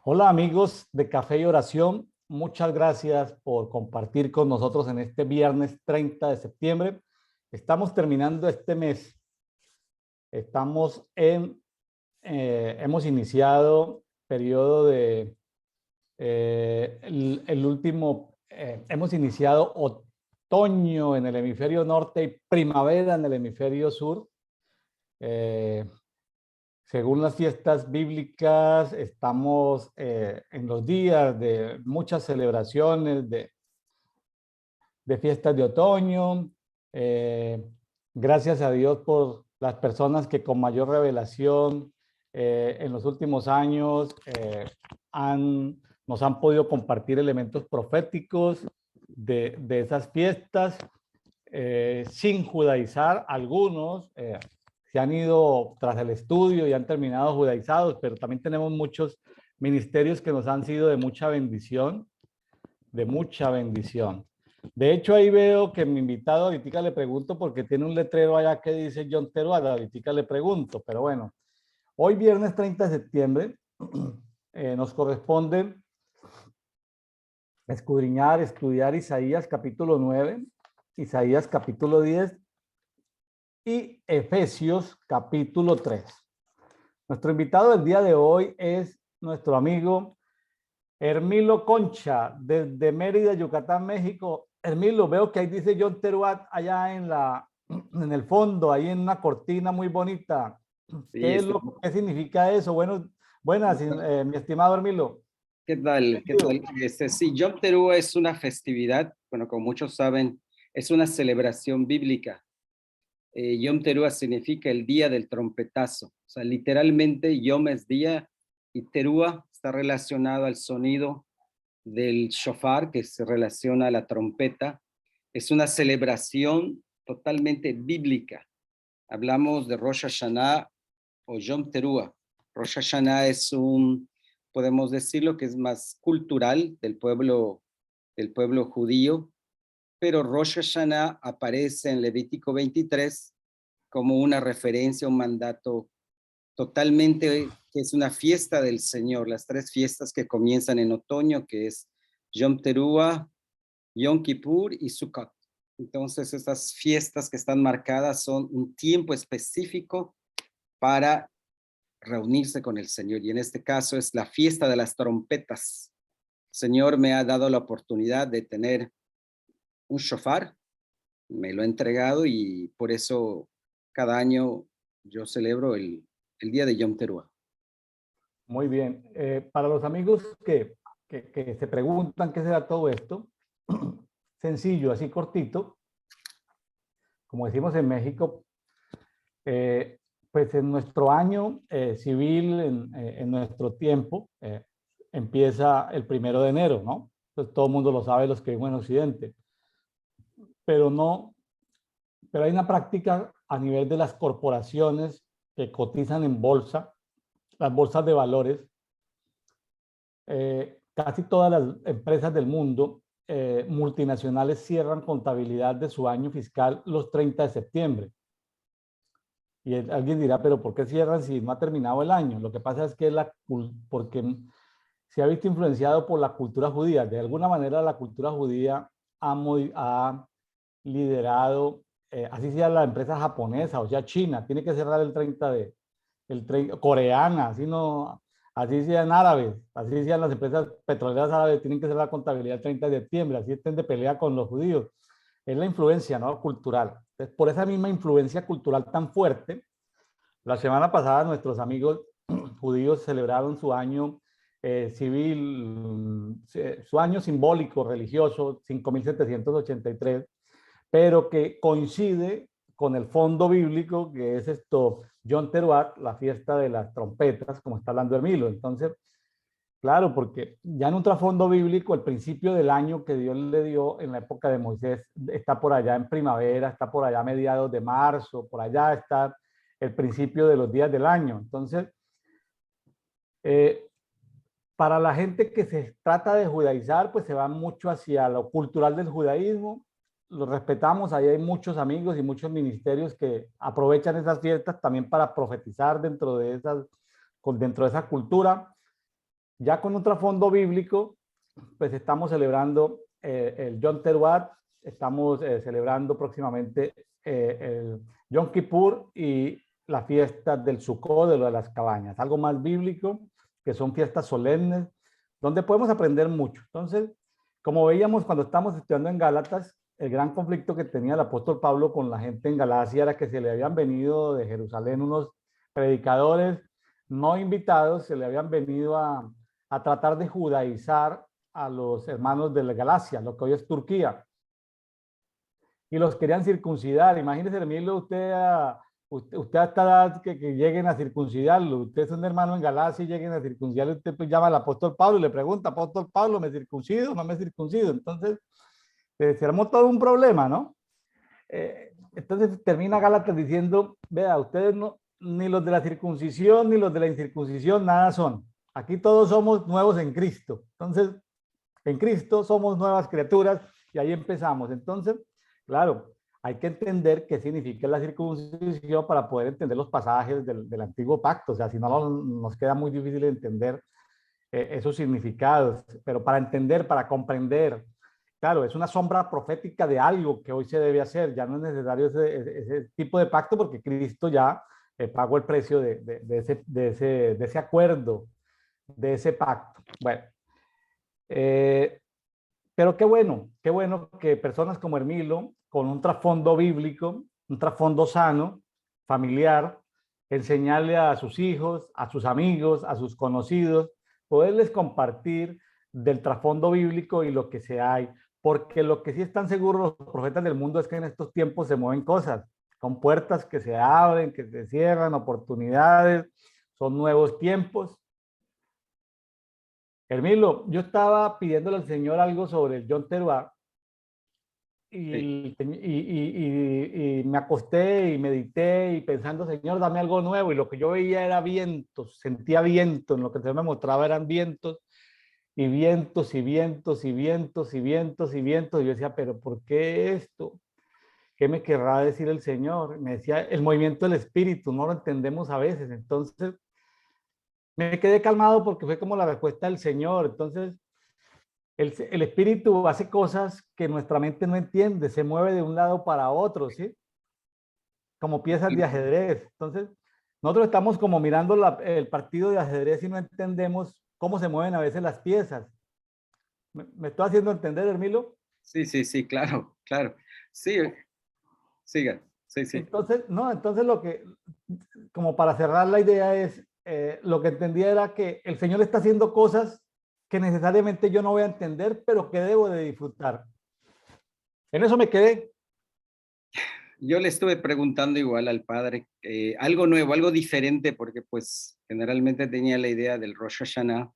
Hola amigos de Café y Oración, muchas gracias por compartir con nosotros en este viernes 30 de septiembre. Estamos terminando este mes, hemos iniciado periodo de, el último, hemos iniciado otoño en el hemisferio norte y primavera en el hemisferio sur. Eh, Según las fiestas bíblicas, estamos en los días de muchas celebraciones, de fiestas de otoño. Eh, Gracias a Dios por las personas que con mayor revelación en los últimos años nos han podido compartir elementos proféticos de esas fiestas sin judaizar. Algunos se han ido tras el estudio y han terminado judaizados, pero también tenemos muchos ministerios que nos han sido de mucha bendición, de mucha bendición. De hecho, ahí veo que mi invitado ahorita le pregunto porque tiene un letrero allá que dice John Teruada, ahorita le pregunto, pero bueno, hoy viernes 30 de septiembre nos corresponde escudriñar, estudiar Isaías capítulo 9, Isaías capítulo 10 y Efesios capítulo 3. Nuestro invitado del día de hoy es nuestro amigo Hermilo Concha, desde Mérida, Yucatán, México. Hermilo, veo que ahí dice John Teruat allá en el fondo, ahí en una cortina muy bonita. Sí, ¿Qué significa eso? Bueno, buenas, mi estimado Hermilo. ¿qué tal? ¿Qué tal? Sí, Yom Teruah es una festividad, bueno, como muchos saben, es una celebración bíblica. Yom Teruah significa el día del trompetazo. O sea, literalmente Yom es día y Teruah está relacionado al sonido del shofar, que se relaciona a la trompeta. Es una celebración totalmente bíblica. Hablamos de Rosh Hashanah o Yom Teruah. Rosh Hashanah podemos decirlo que es más cultural del pueblo judío, pero Rosh Hashanah aparece en Levítico 23 como una referencia, un mandato totalmente, que es una fiesta del Señor, las tres fiestas que comienzan en otoño, que es Yom Teruah, Yom Kippur y Sukkot. Entonces, estas fiestas que están marcadas son un tiempo específico para reunirse con el Señor. Y en este caso es la fiesta de las trompetas. El Señor me ha dado la oportunidad de tener un shofar, me lo ha entregado y por eso cada año yo celebro el día de Yom Teruah. Muy bien. Para los amigos que se preguntan qué será todo esto, sencillo, así cortito, como decimos en México, eh, pues en nuestro año civil, en nuestro tiempo, empieza el 1 de enero, ¿no? Pues todo el mundo lo sabe, los que viven en Occidente. Pero no, pero hay una práctica a nivel de las corporaciones que cotizan en bolsa, las bolsas de valores. Casi todas las empresas del mundo multinacionales cierran contabilidad de su año fiscal los 30 de septiembre. Y alguien dirá, pero ¿por qué cierran si no ha terminado el año? Lo que pasa es que porque se ha visto influenciado por la cultura judía. De alguna manera la cultura judía ha liderado, así sea la empresa japonesa o sea China, tiene que cerrar coreana, así sean árabes, así sean las empresas petroleras árabes, tienen que cerrar la contabilidad el 30 de septiembre, así estén de pelea con los judíos. Es la influencia, ¿no?, cultural. Entonces, por esa misma influencia cultural tan fuerte, la semana pasada nuestros amigos judíos celebraron su año civil, su año simbólico religioso, 5783, pero que coincide con el fondo bíblico, que es esto, Yom Teruah, la fiesta de las trompetas, como está hablando Hermilo. Entonces, claro, porque ya en un trasfondo bíblico, el principio del año que Dios le dio en la época de Moisés está por allá en primavera, está por allá a mediados de marzo, por allá está el principio de los días del año. Entonces, eh, para la gente que se trata de judaizar, pues se va mucho hacia lo cultural del judaísmo. Lo respetamos, ahí hay muchos amigos y muchos ministerios que aprovechan esas fiestas también para profetizar dentro de esa cultura. Ya con un trasfondo bíblico, pues estamos celebrando el Yom Teruah, estamos celebrando próximamente el Yom Kippur y la fiesta del Sukkot, de lo de las cabañas, algo más bíblico, que son fiestas solemnes, donde podemos aprender mucho. Entonces, como veíamos cuando estamos estudiando en Gálatas, el gran conflicto que tenía el apóstol Pablo con la gente en Galacia era que se le habían venido de Jerusalén unos predicadores no invitados, se le habían venido a tratar de judaizar a los hermanos de la Galacia, lo que hoy es Turquía, y los querían circuncidar. Imagínese, Emilio, usted a esta edad que lleguen a circuncidarlo. Usted es un hermano en Galacia y lleguen a circuncidarlo. Usted pues llama al apóstol Pablo y le pregunta, apóstol Pablo, ¿me circuncido o no me circuncido? Entonces, se armó todo un problema, ¿no? Entonces termina Gálatas diciendo, vea, ustedes no, ni los de la circuncisión ni los de la incircuncisión, nada son. Aquí todos somos nuevos en Cristo. Entonces, en Cristo somos nuevas criaturas y ahí empezamos. Entonces, claro, hay que entender qué significa la circuncisión para poder entender los pasajes del antiguo pacto. O sea, si no, nos queda muy difícil entender esos significados. Pero para entender, para comprender, claro, es una sombra profética de algo que hoy se debe hacer. Ya no es necesario ese tipo de pacto porque Cristo ya pagó el precio de ese acuerdo, de ese pacto. Bueno, eh, pero qué bueno que personas como Hermilo, con un trasfondo bíblico, un trasfondo sano, familiar, enseñarle a sus hijos, a sus amigos, a sus conocidos, poderles compartir del trasfondo bíblico y lo que se hay. Porque lo que sí están seguros los profetas del mundo es que en estos tiempos se mueven cosas, con puertas que se abren, que se cierran, oportunidades, son nuevos tiempos. Hermilo, yo estaba pidiéndole al Señor algo sobre el Yom Teruah Sí. y me acosté y medité y pensando, Señor, dame algo nuevo. Y lo que yo veía era vientos, sentía viento, en lo que se me mostraba eran vientos y vientos y vientos y vientos y vientos y vientos. Y yo decía, pero ¿por qué esto? ¿Qué me querrá decir el Señor? Me decía, el movimiento del Espíritu, no lo entendemos a veces. Entonces me quedé calmado porque fue como la respuesta del Señor. Entonces el espíritu hace cosas que nuestra mente no entiende, se mueve de un lado para otro, ¿sí? Como piezas de ajedrez. Entonces, nosotros estamos como mirando el partido de ajedrez y no entendemos cómo se mueven a veces las piezas. ¿Me estoy haciendo entender, Hermilo? Sí, sí, sí, claro, claro. Sí, siga. Sí, sí. Entonces, no, entonces como para cerrar la idea es, lo que entendía era que el Señor está haciendo cosas que necesariamente yo no voy a entender, pero que debo de disfrutar. En eso me quedé. Yo le estuve preguntando igual al padre algo nuevo, algo diferente, porque pues generalmente tenía la idea del Rosh Hashanah,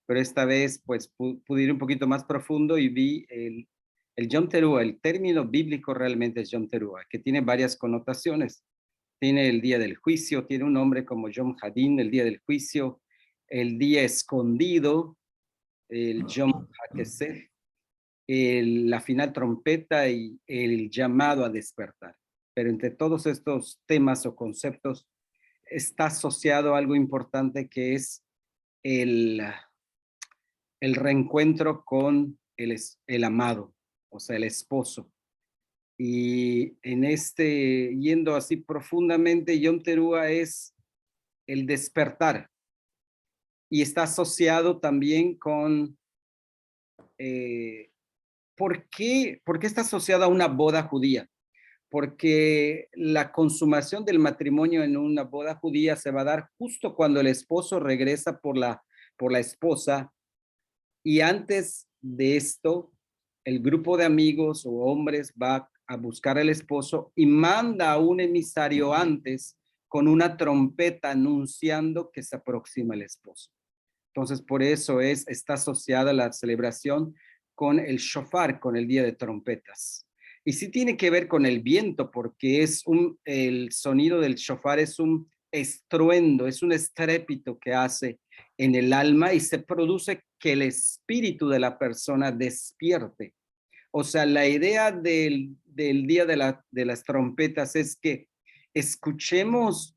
pero esta vez pues pude ir un poquito más profundo y vi el Yom Teruah, el término bíblico realmente es Yom Teruah, que tiene varias connotaciones. Tiene el día del juicio, tiene un nombre como Yom Hadin, el día del juicio, el día escondido, el Yom HaKesef, la final trompeta y el llamado a despertar. Pero entre todos estos temas o conceptos está asociado a algo importante que es el, el reencuentro con el amado, o sea, el esposo. Y en yendo así profundamente, Yom Teruah es el despertar y está asociado también con ¿por qué está asociado a una boda judía? Porque la consumación del matrimonio en una boda judía se va a dar justo cuando el esposo regresa por la esposa y antes de esto, el grupo de amigos o hombres va a buscar al esposo y manda a un emisario antes con una trompeta anunciando que se aproxima el esposo. Entonces, por eso está asociada la celebración con el shofar, con el día de trompetas. Y sí tiene que ver con el viento, porque el sonido del shofar es un estruendo, es un estrépito que hace en el alma y se produce que el espíritu de la persona despierte. O sea, la idea del día de las trompetas es que escuchemos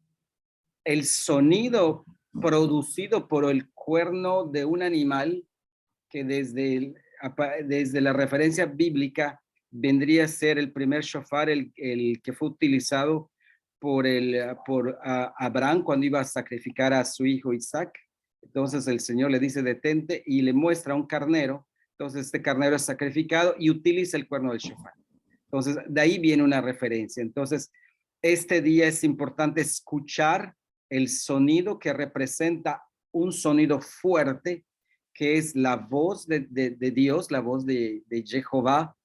el sonido producido por el cuerno de un animal que desde la referencia bíblica vendría a ser el primer shofar, el que fue utilizado por Abraham cuando iba a sacrificar a su hijo Isaac. Entonces el Señor le dice, detente, y le muestra un carnero. Entonces este carnero es sacrificado y utiliza el cuerno del shofar. Entonces de ahí viene una referencia. Entonces este día es importante escuchar el sonido que representa un sonido fuerte, que es la voz de Dios, la voz de Jehová,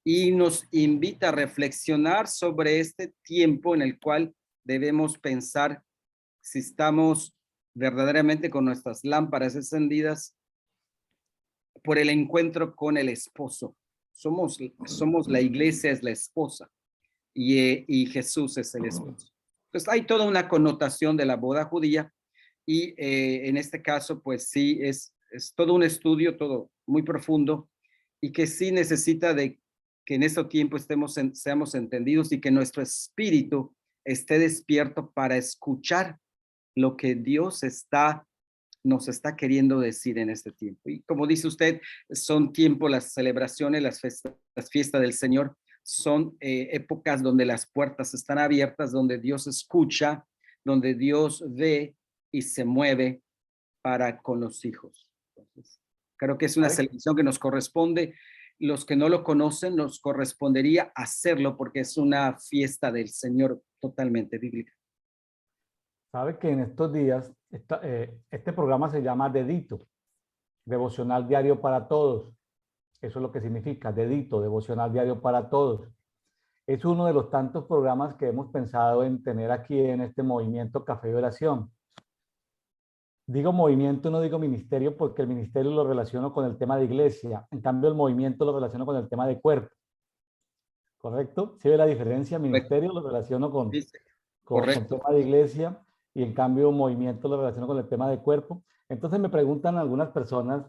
y nos invita a reflexionar sobre este tiempo en el cual debemos pensar si estamos verdaderamente con nuestras lámparas encendidas por el encuentro con el esposo. Somos la iglesia, es la esposa, y Jesús es el esposo. Entonces hay toda una connotación de la boda judía, y en este caso, pues sí, es todo un estudio, todo muy profundo, y que sí necesita de que en este tiempo seamos entendidos y que nuestro espíritu esté despierto para escuchar lo que Dios nos está queriendo decir en este tiempo. Y como dice usted, son tiempos, las celebraciones, las fiestas del Señor, son épocas donde las puertas están abiertas, donde Dios escucha, donde Dios ve y se mueve para con los hijos. Entonces, creo que es una celebración que nos corresponde. Los que no lo conocen, nos correspondería hacerlo porque es una fiesta del Señor totalmente bíblica. Sabe que en estos días este programa se llama Dedito, Devocional Diario para Todos. Eso es lo que significa, Dedito, Devocional Diario para Todos. Es uno de los tantos programas que hemos pensado en tener aquí en este movimiento Café y Oración. Digo movimiento, no digo ministerio, porque el ministerio lo relaciono con el tema de iglesia. En cambio, el movimiento lo relaciono con el tema de cuerpo. ¿Correcto? ¿Sí ve la diferencia? Ministerio lo relaciono con tema de iglesia, y en cambio movimiento lo relaciono con el tema de cuerpo. Entonces me preguntan algunas personas,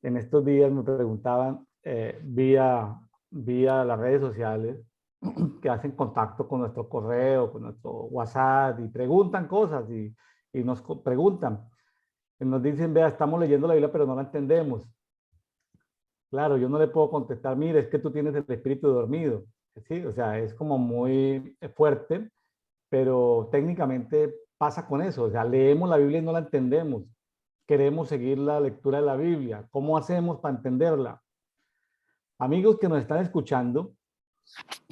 en estos días me preguntaban vía las redes sociales, que hacen contacto con nuestro correo, con nuestro WhatsApp, y preguntan cosas y nos preguntan. Y nos dicen, vea, estamos leyendo la Biblia, pero no la entendemos. Claro, yo no le puedo contestar, mire, es que tú tienes el espíritu dormido. Sí, o sea, es como muy fuerte, pero técnicamente pasa con eso. O sea, leemos la Biblia y no la entendemos. Queremos seguir la lectura de la Biblia. ¿Cómo hacemos para entenderla? Amigos que nos están escuchando,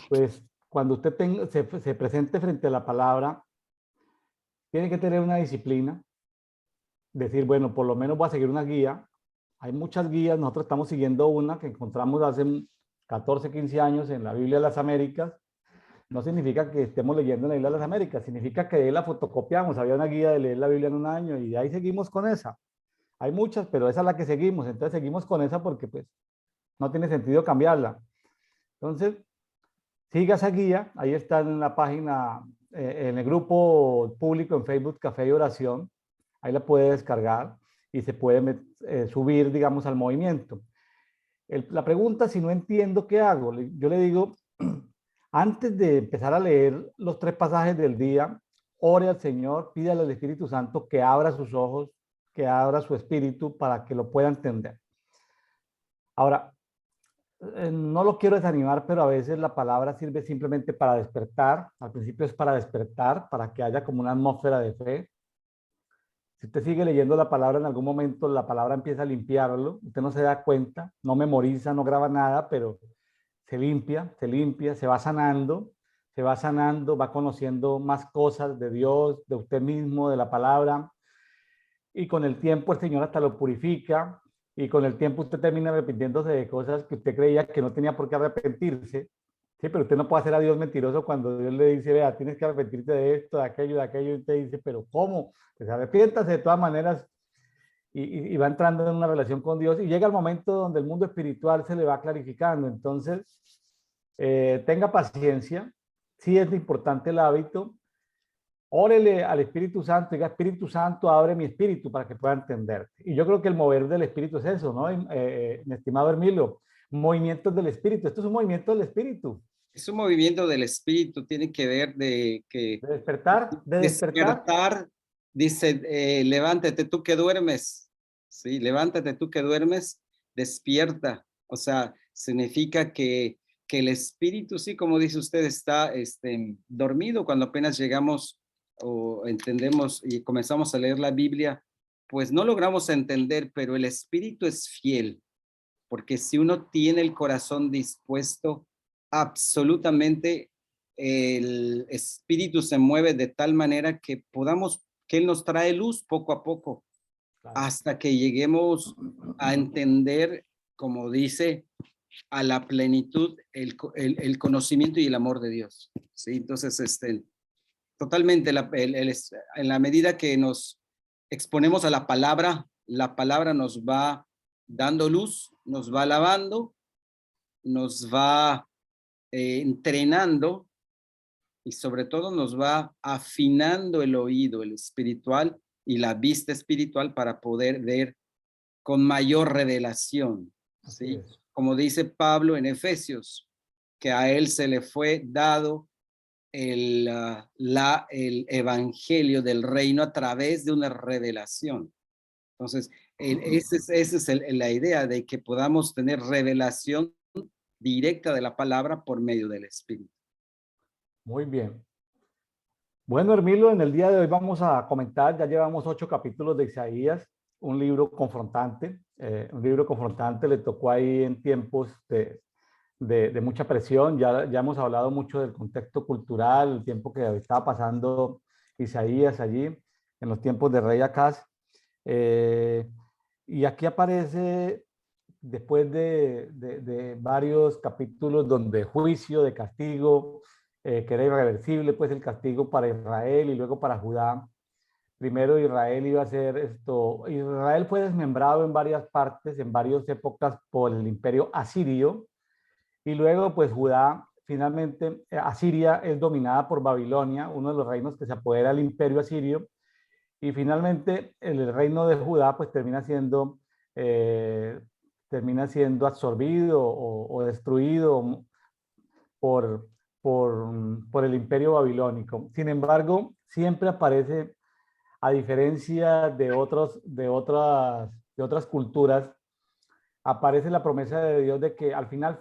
pues cuando usted se presente frente a la palabra, tiene que tener una disciplina. Decir, bueno, por lo menos voy a seguir una guía. Hay muchas guías, nosotros estamos siguiendo una que encontramos hace 14, 15 años en la Biblia de las Américas. No significa que estemos leyendo en la Biblia de las Américas, significa que la fotocopiamos. Había una guía de leer la Biblia en un año y ahí seguimos con esa. Hay muchas, pero esa es la que seguimos. Entonces seguimos con esa porque pues no tiene sentido cambiarla. Entonces, siga esa guía. Ahí está en la página, en el grupo público en Facebook Café y Oración. Ahí la puede descargar y se puede subir, digamos, al movimiento. La pregunta, si no entiendo, ¿qué hago? Yo le digo, antes de empezar a leer los 3 pasajes del día, ore al Señor, pídale al Espíritu Santo que abra sus ojos, que abra su espíritu para que lo pueda entender. Ahora, no lo quiero desanimar, pero a veces la palabra sirve simplemente para despertar. Al principio es para despertar, para que haya como una atmósfera de fe. Si usted sigue leyendo la palabra, en algún momento la palabra empieza a limpiarlo. Usted no se da cuenta, no memoriza, no graba nada, pero se limpia, se va sanando, va conociendo más cosas de Dios, de usted mismo, de la palabra. Y con el tiempo el Señor hasta lo purifica. Y con el tiempo usted termina arrepintiéndose de cosas que usted creía que no tenía por qué arrepentirse. Sí, pero usted no puede hacer a Dios mentiroso cuando Dios le dice, vea, tienes que arrepentirte de esto, de aquello, y usted dice, pero ¿cómo? Pues arrepiéntase de todas maneras, y va entrando en una relación con Dios, y llega el momento donde el mundo espiritual se le va clarificando. Entonces, tenga paciencia, sí es importante el hábito. Órele al Espíritu Santo, diga, Espíritu Santo, abre mi espíritu para que pueda entenderte. Y yo creo que el mover del espíritu es eso, ¿no? Mi estimado Hermilio, movimientos del espíritu. Esto es un movimiento del espíritu. Es un movimiento del espíritu, tiene que ver de que De despertar, de despertar. Dice, levántate tú que duermes, ¿sí? Levántate tú que duermes, despierta. O sea, significa que el espíritu, sí, como dice usted, está dormido cuando apenas llegamos o entendemos y comenzamos a leer la Biblia, pues no logramos entender, pero el espíritu es fiel, porque si uno tiene el corazón dispuesto, absolutamente el espíritu se mueve de tal manera que podamos, que Él nos trae luz poco a poco, Claro. hasta que lleguemos a entender, como dice, a la plenitud, el conocimiento y el amor de Dios. ¿Sí? Entonces, totalmente, en la medida que nos exponemos a la palabra nos va dando luz, nos va lavando, nos va entrenando y sobre todo nos va afinando el oído, el espiritual y la vista espiritual para poder ver con mayor revelación, Así ¿sí? es. Como dice Pablo en Efesios, que a él se le fue dado el evangelio del reino a través de una revelación. Entonces, esa es la idea de que podamos tener revelación directa de la palabra por medio del Espíritu. Muy bien. Bueno, Hermilo, en el día de hoy vamos a comentar, ya llevamos 8 capítulos de Isaías, un libro confrontante. Un libro confrontante le tocó ahí en tiempos de mucha presión. Ya hemos hablado mucho del contexto cultural, el tiempo que estaba pasando Isaías allí, en los tiempos de rey Acaz. Y aquí aparece, después de varios capítulos donde juicio, de castigo, que era irreversible, pues el castigo para Israel y luego para Judá. Primero Israel iba a ser esto, Israel fue desmembrado en varias partes, en varias épocas por el imperio asirio, y luego pues Judá, finalmente Asiria es dominada por Babilonia, uno de los reinos que se apodera del imperio asirio, y finalmente el reino de Judá pues eh, termina siendo absorbido o destruido por, por el imperio babilónico. Sin embargo, siempre aparece, a diferencia de otras culturas, aparece la promesa de Dios de que al final,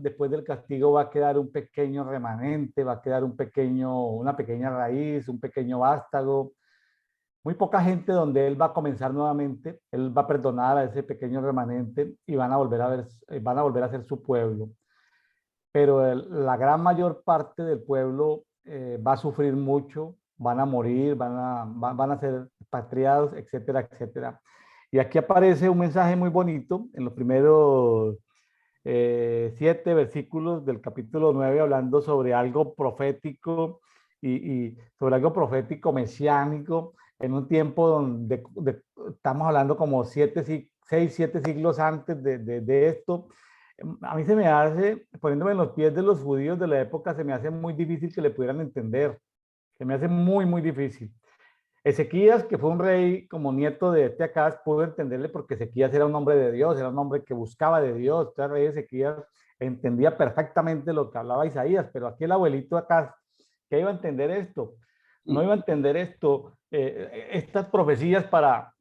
después del castigo va a quedar un pequeño remanente, va a quedar una pequeña raíz, un pequeño vástago, muy poca gente donde Él va a comenzar nuevamente, Él va a perdonar a ese pequeño remanente y van a volver a ser su pueblo. Pero la gran mayor parte del pueblo va a sufrir mucho, van a morir, van a ser expatriados, etcétera, etcétera. Y aquí aparece un mensaje muy bonito en los primeros 7 versículos del capítulo 9, hablando sobre algo profético y sobre algo profético mesiánico en un tiempo donde estamos hablando como 6, 7 siglos antes de esto. A mí se me hace, poniéndome en los pies de los judíos de la época, se me hace muy difícil que le pudieran entender. Se me hace muy, muy difícil. Ezequías, que fue un rey como nieto de Acaz, pudo entenderle porque Ezequías era un hombre de Dios, era un hombre que buscaba de Dios. El rey Ezequías entendía perfectamente lo que hablaba Isaías, pero aquí el abuelito Acaz, ¿qué iba a entender esto? No iba a entender estas profecías para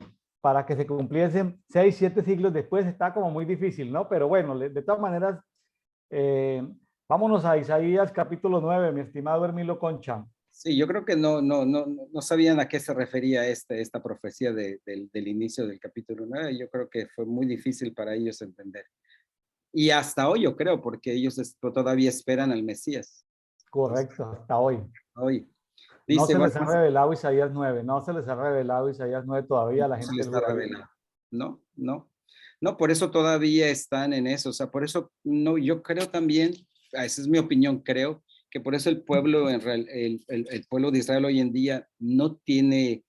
que se cumpliesen 6, 7 siglos después. Está como muy difícil, ¿no? Pero bueno, de todas maneras, eh, vámonos a Isaías capítulo 9, mi estimado Hermilo Concha. Sí, yo creo que no sabían a qué se refería esta profecía del inicio del capítulo 9. Yo creo que fue muy difícil para ellos entender. Y hasta hoy yo creo, porque ellos todavía esperan al Mesías. Entonces, Correcto, hasta hoy. hoy No dice, se bueno, les ha revelado Isaías 9, no se les ha revelado Isaías 9 todavía a la se gente les del está judaísmo. revelando. No, por eso todavía están en eso. O sea, por eso no, yo creo también, esa es mi opinión, creo que por eso el pueblo, el pueblo de Israel hoy en día no tiene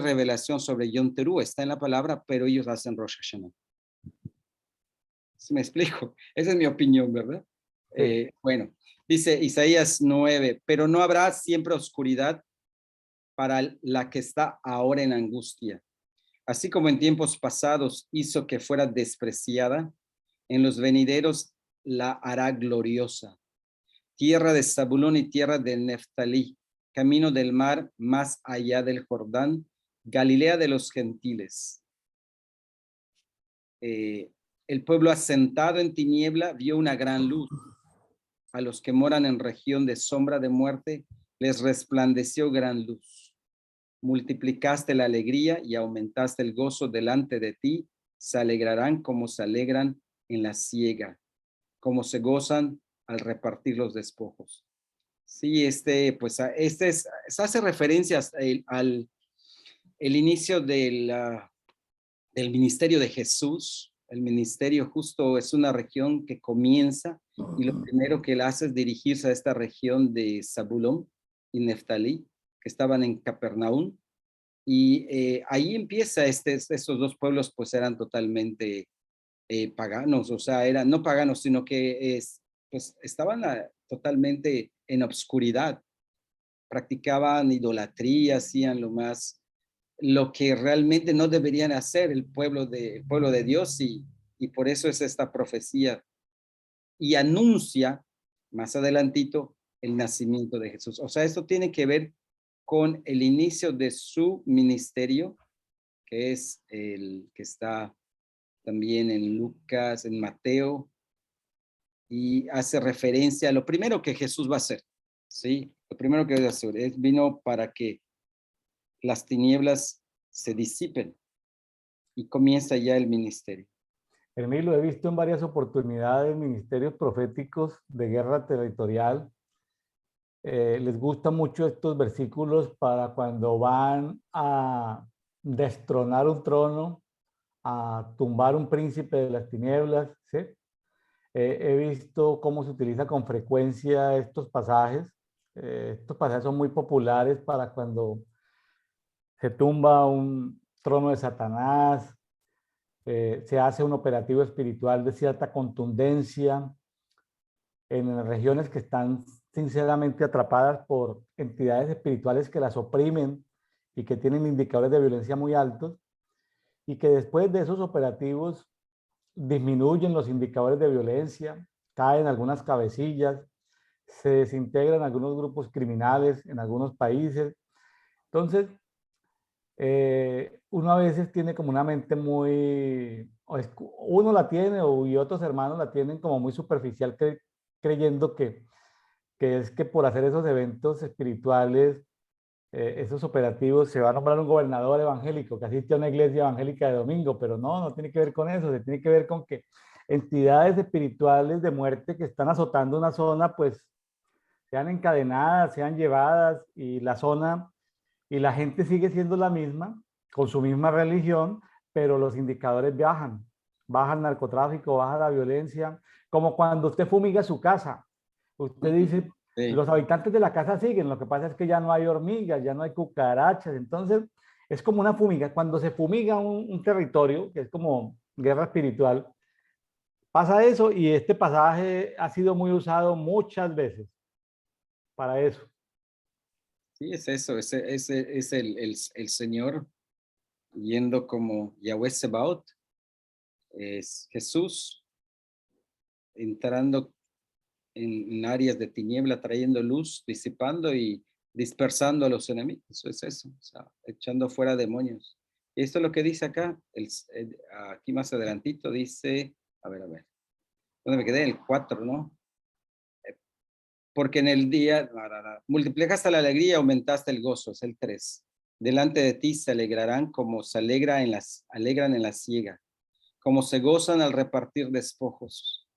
revelación sobre Yom Teruah, está en la palabra, pero ellos hacen Rosh Hashanah. ¿Sí me explico? Esa es mi opinión, ¿verdad? Sí, Bueno, dice Isaías 9, pero no habrá siempre oscuridad para la que está ahora en angustia. Así como en tiempos pasados hizo que fuera despreciada, en los venideros la hará gloriosa. Tierra de Zabulón y tierra de Neftalí, camino del mar más allá del Jordán, Galilea de los gentiles. El pueblo asentado en tiniebla vio una gran luz. A los que moran en región de sombra de muerte, les resplandeció gran luz. Multiplicaste la alegría y aumentaste el gozo delante de ti. Se alegrarán como se alegran en la siega, como se gozan al repartir los despojos. Sí, se hace referencia al el inicio del ministerio de Jesús. El ministerio justo es una región que comienza y lo primero que él hace es dirigirse a esta región de Zabulón y Neftalí, que estaban en Capernaum. Y ahí empieza estos dos pueblos, pues eran totalmente paganos, o sea, eran no paganos, sino que pues estaban totalmente en obscuridad, practicaban idolatría, hacían lo que realmente no deberían hacer el pueblo de Dios, y por eso es esta profecía y anuncia más adelantito el nacimiento de Jesús. O sea, esto tiene que ver con el inicio de su ministerio, que es el que está también en Lucas, en Mateo, y hace referencia a lo primero que Jesús va a hacer, ¿sí? Lo primero que va a hacer es vino para que las tinieblas se disipen y comienza ya el ministerio. Lo he visto en varias oportunidades, ministerios proféticos de guerra territorial. Les gustan mucho estos versículos para cuando van a destronar un trono, a tumbar un príncipe de las tinieblas, ¿sí? He visto cómo se utiliza con frecuencia estos pasajes. Estos pasajes son muy populares para cuando se tumba un trono de Satanás, se hace un operativo espiritual de cierta contundencia en regiones que están sinceramente atrapadas por entidades espirituales que las oprimen y que tienen indicadores de violencia muy altos, y que después de esos operativos disminuyen los indicadores de violencia, caen algunas cabecillas, se desintegran algunos grupos criminales en algunos países. Entonces, uno a veces tiene como una mente muy, uno la tiene y otros hermanos la tienen como muy superficial, creyendo que es que por hacer esos eventos espirituales, esos operativos, se va a nombrar un gobernador evangélico que asiste a una iglesia evangélica de domingo, pero no, no tiene que ver con eso, se tiene que ver con que entidades espirituales de muerte que están azotando una zona, pues sean encadenadas, sean llevadas, y la zona y la gente sigue siendo la misma, con su misma religión, pero los indicadores bajan. Baja el narcotráfico, baja la violencia, como cuando usted fumiga su casa. Usted dice, Sí. los habitantes de la casa siguen, lo que pasa es que ya no hay hormigas, ya no hay cucarachas, entonces es como una fumiga. Cuando se fumiga un territorio, que es como guerra espiritual, pasa eso, y este pasaje ha sido muy usado muchas veces para eso. Sí, es eso, ese es el Señor yendo como Yahweh Sebaot, es Jesús entrando en áreas de tiniebla, trayendo luz, disipando y dispersando a los enemigos. Eso es eso, o sea, echando fuera demonios. Y esto es lo que dice acá, aquí más adelantito dice, a ver, ¿dónde me quedé? El 4, ¿no? Porque en el día, multiplicaste la alegría, aumentaste el gozo, es el 3. Delante de ti se alegrarán como se alegran en la siega, como se gozan al repartir despojos.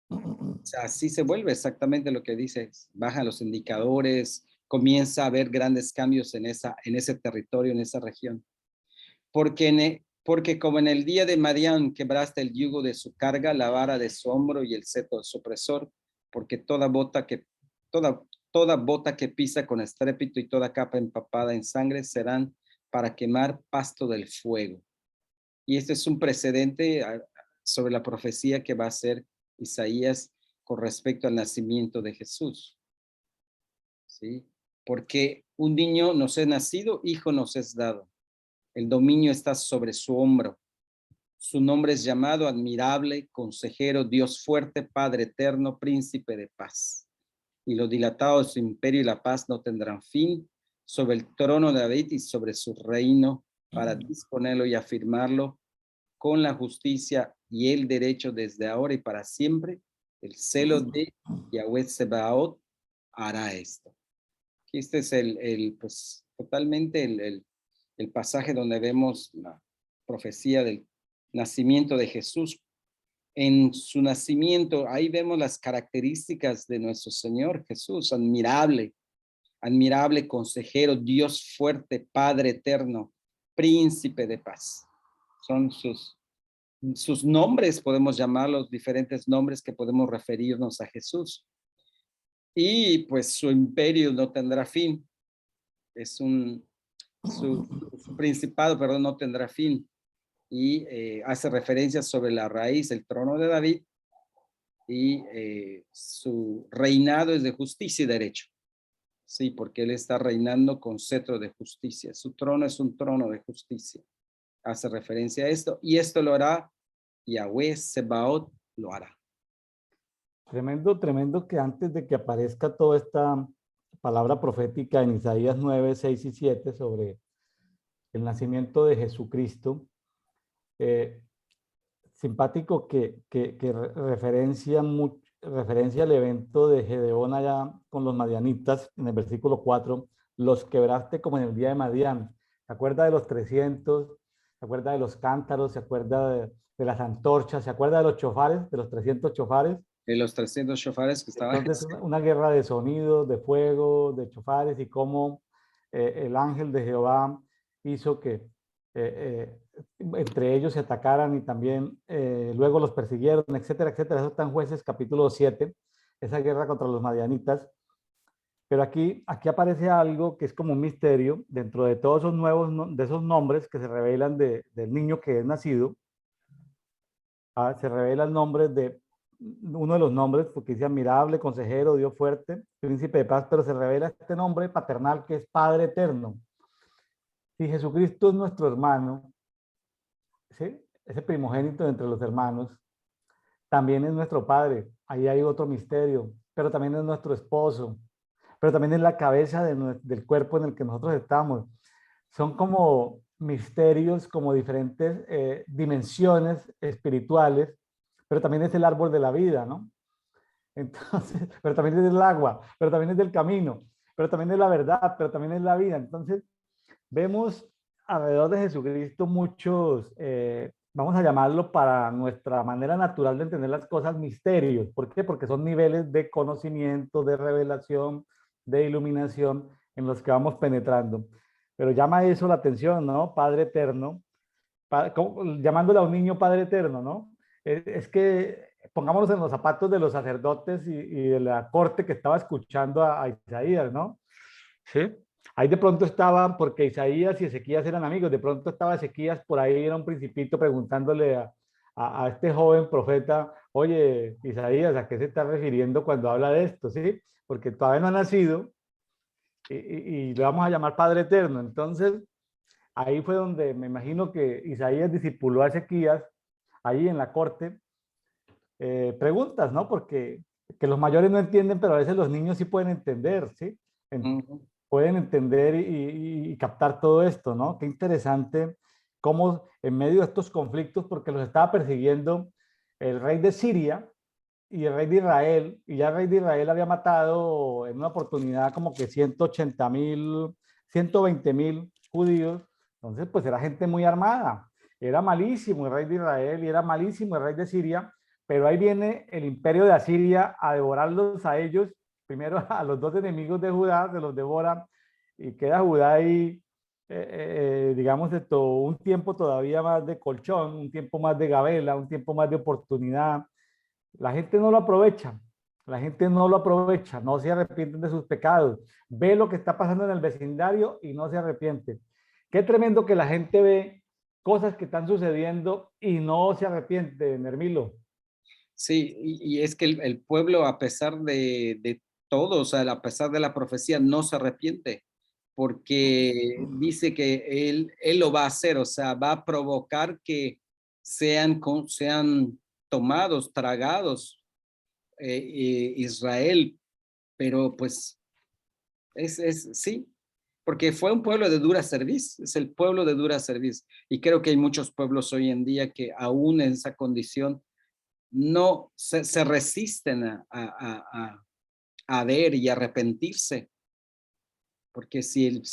O sea, así se vuelve exactamente lo que dices. Bajan los indicadores, comienza a haber grandes cambios en ese territorio, en esa región. Porque como en el día de Madián quebraste el yugo de su carga, la vara de su hombro y el cetro de su opresor, porque toda bota que pisa con estrépito y toda capa empapada en sangre serán para quemar pasto del fuego. Y este es un precedente sobre la profecía que va a hacer Isaías con respecto al nacimiento de Jesús. ¿Sí? Porque un niño nos es nacido, hijo nos es dado. El dominio está sobre su hombro. Su nombre es llamado Admirable, Consejero, Dios Fuerte, Padre Eterno, Príncipe de Paz. y lo dilatado de su imperio y la paz no tendrán fin sobre el trono de David y sobre su reino, para disponerlo y afirmarlo con la justicia y el derecho desde ahora y para siempre. El celo de Yahweh Sebaot hará esto. Este es pues, totalmente el pasaje donde vemos la profecía del nacimiento de Jesús. En su nacimiento, ahí vemos las características de nuestro Señor Jesús: admirable, admirable consejero, Dios fuerte, Padre eterno, príncipe de paz. Son sus nombres, podemos llamarlos, diferentes nombres que podemos referirnos a Jesús. Y pues su imperio no tendrá fin. Su principado, perdón, no tendrá fin. Y hace referencia sobre la raíz, el trono de David, y su reinado es de justicia y derecho. Sí, porque él está reinando con cetro de justicia. Su trono es un trono de justicia. Hace referencia a esto, y esto lo hará Yahweh Sebaot, lo hará. Tremendo, tremendo que antes de que aparezca toda esta palabra profética en Isaías 9, 6 y 7 sobre el nacimiento de Jesucristo, simpático que referencia al evento de Gedeón allá con los madianitas en el versículo 4, los quebraste como en el día de Madián. ¿Se acuerda de los 300? ¿Se acuerda de los cántaros? ¿Se acuerda de las antorchas? ¿Se acuerda de los chofares, de los 300 chofares? De los 300 shofares que estaban. Entonces, una guerra de sonidos, de fuego, de chofares, y cómo el ángel de Jehová hizo que entre ellos se atacaran y también luego los persiguieron, etcétera, etcétera. Eso está en Jueces capítulo 7, esa guerra contra los madianitas. Pero aquí aparece algo que es como un misterio dentro de todos esos nuevos, de esos nombres que se revelan del niño que es nacido. Se revela el nombre de uno de los nombres, porque dice admirable, consejero, Dios fuerte, príncipe de paz, pero se revela este nombre paternal que es Padre eterno. Si Jesucristo es nuestro hermano, ¿sí?, ese primogénito entre los hermanos, también es nuestro Padre. Ahí hay otro misterio, pero también es nuestro esposo, pero también es la cabeza del cuerpo en el que nosotros estamos. Son como misterios, como diferentes dimensiones espirituales, pero también es el árbol de la vida, ¿no? Entonces, pero también es del agua, pero también es del camino, pero también es la verdad, pero también es la vida. Entonces, vemos alrededor de Jesucristo muchos, vamos a llamarlo para nuestra manera natural de entender las cosas, misterios. ¿Por qué? Porque son niveles de conocimiento, de revelación, de iluminación en los que vamos penetrando. Pero llama eso la atención, ¿no? Padre eterno, llamándole a un niño Padre eterno, ¿no? Es que pongámonos en los zapatos de los sacerdotes y de la corte que estaba escuchando a Isaías, ¿no? Sí. Ahí de pronto estaban, porque Isaías y Ezequías eran amigos, de pronto estaba Ezequías por ahí, era un principito preguntándole a este joven profeta, oye, Isaías, ¿a qué se está refiriendo cuando habla de esto? ¿Sí? Porque todavía no ha nacido y le vamos a llamar Padre Eterno. Entonces, ahí fue donde me imagino que Isaías discipuló a Ezequías, ahí en la corte, preguntas, ¿no? Porque que los mayores no entienden, pero a veces los niños sí pueden entender, ¿sí? Pueden entender y captar todo esto, ¿no? Qué interesante cómo en medio de estos conflictos, porque los estaba persiguiendo el rey de Siria y el rey de Israel, y ya el rey de Israel había matado en una oportunidad como que 180,000, 120,000 judíos. Entonces, pues era gente muy armada. Era malísimo el rey de Israel y era malísimo el rey de Siria, pero ahí viene el imperio de Asiria a devorarlos a ellos, primero a los dos enemigos de Judá, se los devora y queda Judá ahí, digamos, de todo un tiempo todavía más de colchón, un tiempo más de gabela, un tiempo más de oportunidad. La gente no lo aprovecha, la gente no lo aprovecha, no se arrepienten de sus pecados, ve lo que está pasando en el vecindario y no se arrepiente. Qué tremendo que la gente ve cosas que están sucediendo y no se arrepiente, Nermilo. Sí, y es que el pueblo, a pesar de todo, o sea, a pesar de la profecía, no se arrepiente, porque dice que él lo va a hacer, o sea, va a provocar que sean tomados, tragados Israel, pero pues sí, porque fue un pueblo de dura cerviz, es el pueblo de dura cerviz. Y creo que hay muchos pueblos hoy en día que aún en esa condición no se resisten a ver y arrepentirse, porque si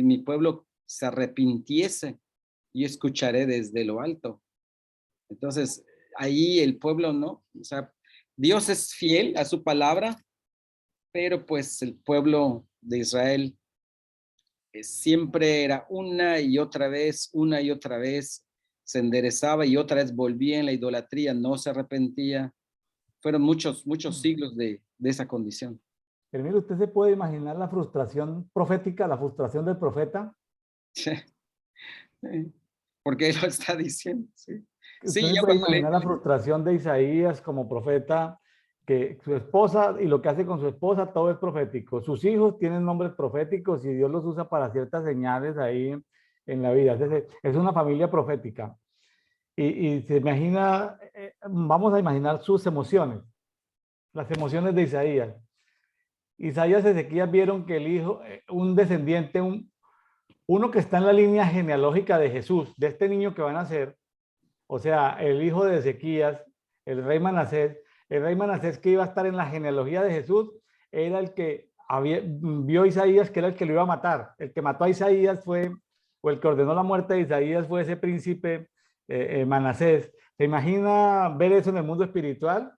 mi pueblo se arrepintiese, yo escucharé desde lo alto. Entonces, ahí el pueblo no, o sea, Dios es fiel a su palabra, pero pues el pueblo de Israel siempre era una y otra vez, se enderezaba y otra vez volvía en la idolatría, no se arrepentía. Fueron muchos siglos de esa condición. Pero mire, usted se puede imaginar la frustración profética, la frustración del profeta. Porque él lo está diciendo, sí. Usted Sí, se yo puede cuando imaginar la frustración de Isaías como profeta, que su esposa y lo que hace con su esposa, todo es profético. Sus hijos tienen nombres proféticos y Dios los usa para ciertas señales ahí en la vida. Es una familia profética. Y se imagina, vamos a imaginar sus emociones, las emociones de Isaías. Isaías y Ezequías vieron que el hijo, un descendiente, uno que está en la línea genealógica de Jesús, de este niño que van a nacer, o sea, el hijo de Ezequías, el rey Manasés que iba a estar en la genealogía de Jesús, era el que vio a Isaías que era el que lo iba a matar. El que mató a Isaías fue, o el que ordenó la muerte de Isaías fue ese príncipe Manasés. ¿Se imagina ver eso en el mundo espiritual?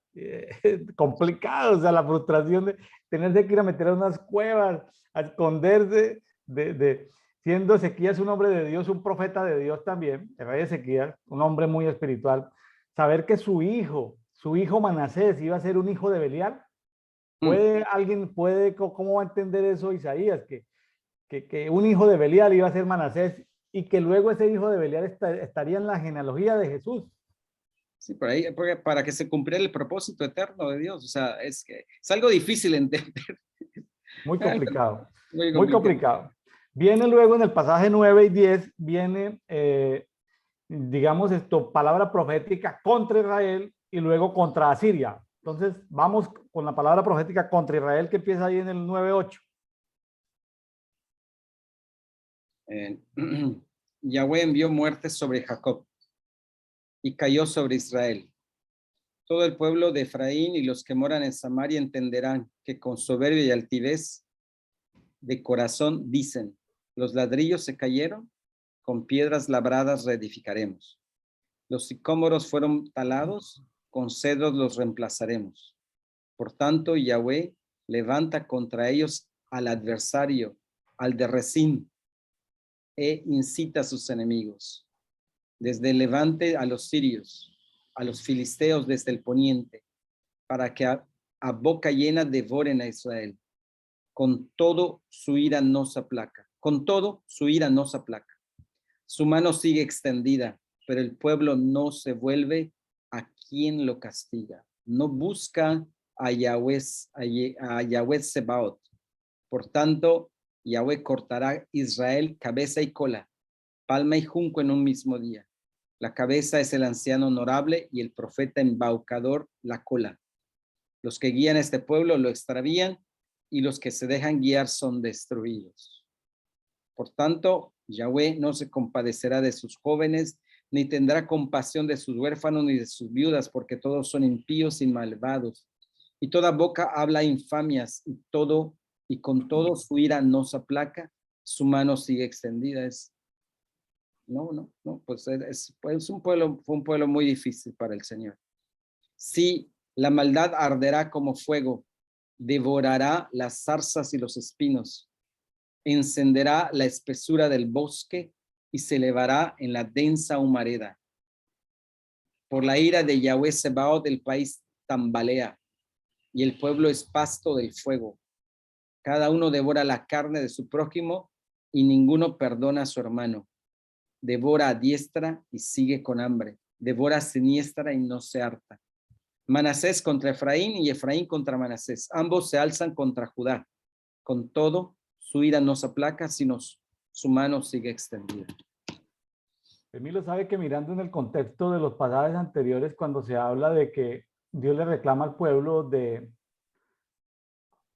Complicado, o sea, la frustración de tenerse que ir a meter a unas cuevas, a esconderse siendo Ezequías un hombre de Dios, un profeta de Dios también, el rey Ezequías, un hombre muy espiritual, saber que su hijo Manasés iba a ser un hijo de Belial. ¿Cómo va a entender eso Isaías? Que un hijo de Belial iba a ser Manasés y que luego ese hijo de Belial estaría en la genealogía de Jesús. Sí, por ahí, para que se cumpliera el propósito eterno de Dios. O sea, es algo difícil de entender. Muy complicado, Muy muy complicado. complicado. Viene luego en el pasaje 9 y 10, viene, digamos esto, palabra profética contra Israel y luego contra Asiria. Entonces, vamos con la palabra profética contra Israel que empieza ahí en el 9:8. Yahweh envió muerte sobre Jacob y cayó sobre Israel. Todo el pueblo de Efraín y los que moran en Samaria entenderán que con soberbia y altivez de corazón dicen, los ladrillos se cayeron, con piedras labradas reedificaremos. Los sicómoros fueron talados, con cedros los reemplazaremos. Por tanto, Yahweh levanta contra ellos al adversario, al de Rezín, e incita a sus enemigos. Desde el levante a los sirios, a los filisteos desde el poniente, para que a boca llena devoren a Israel. Con todo su ira no se aplaca. Con todo su ira no se aplaca. Su mano sigue extendida, pero el pueblo no se vuelve a quien lo castiga. No busca a Yahweh Sebaot. Por tanto, Yahweh cortará Israel cabeza y cola, palma y junco en un mismo día. La cabeza es el anciano honorable y el profeta embaucador la cola. Los que guían a este pueblo lo extravían y los que se dejan guiar son destruidos. Por tanto, Yahweh no se compadecerá de sus jóvenes, ni tendrá compasión de sus huérfanos ni de sus viudas, porque todos son impíos y malvados. Y toda boca habla infamias y con todo su ira no se aplaca, su mano sigue extendida. Pues fue un pueblo muy difícil para el Señor. Sí, la maldad arderá como fuego, devorará las zarzas y los espinos, encenderá la espesura del bosque y se elevará en la densa humareda. Por la ira de Yahweh Sebaot del país tambalea y el pueblo es pasto del fuego. Cada uno devora la carne de su prójimo y ninguno perdona a su hermano. Devora a diestra y sigue con hambre. Devora a siniestra y no se harta. Manasés contra Efraín y Efraín contra Manasés. Ambos se alzan contra Judá. Con todo, su ira no se aplaca, sino su mano sigue extendida. Emilio sabe que mirando en el contexto de los pasajes anteriores, cuando se habla de que Dios le reclama al pueblo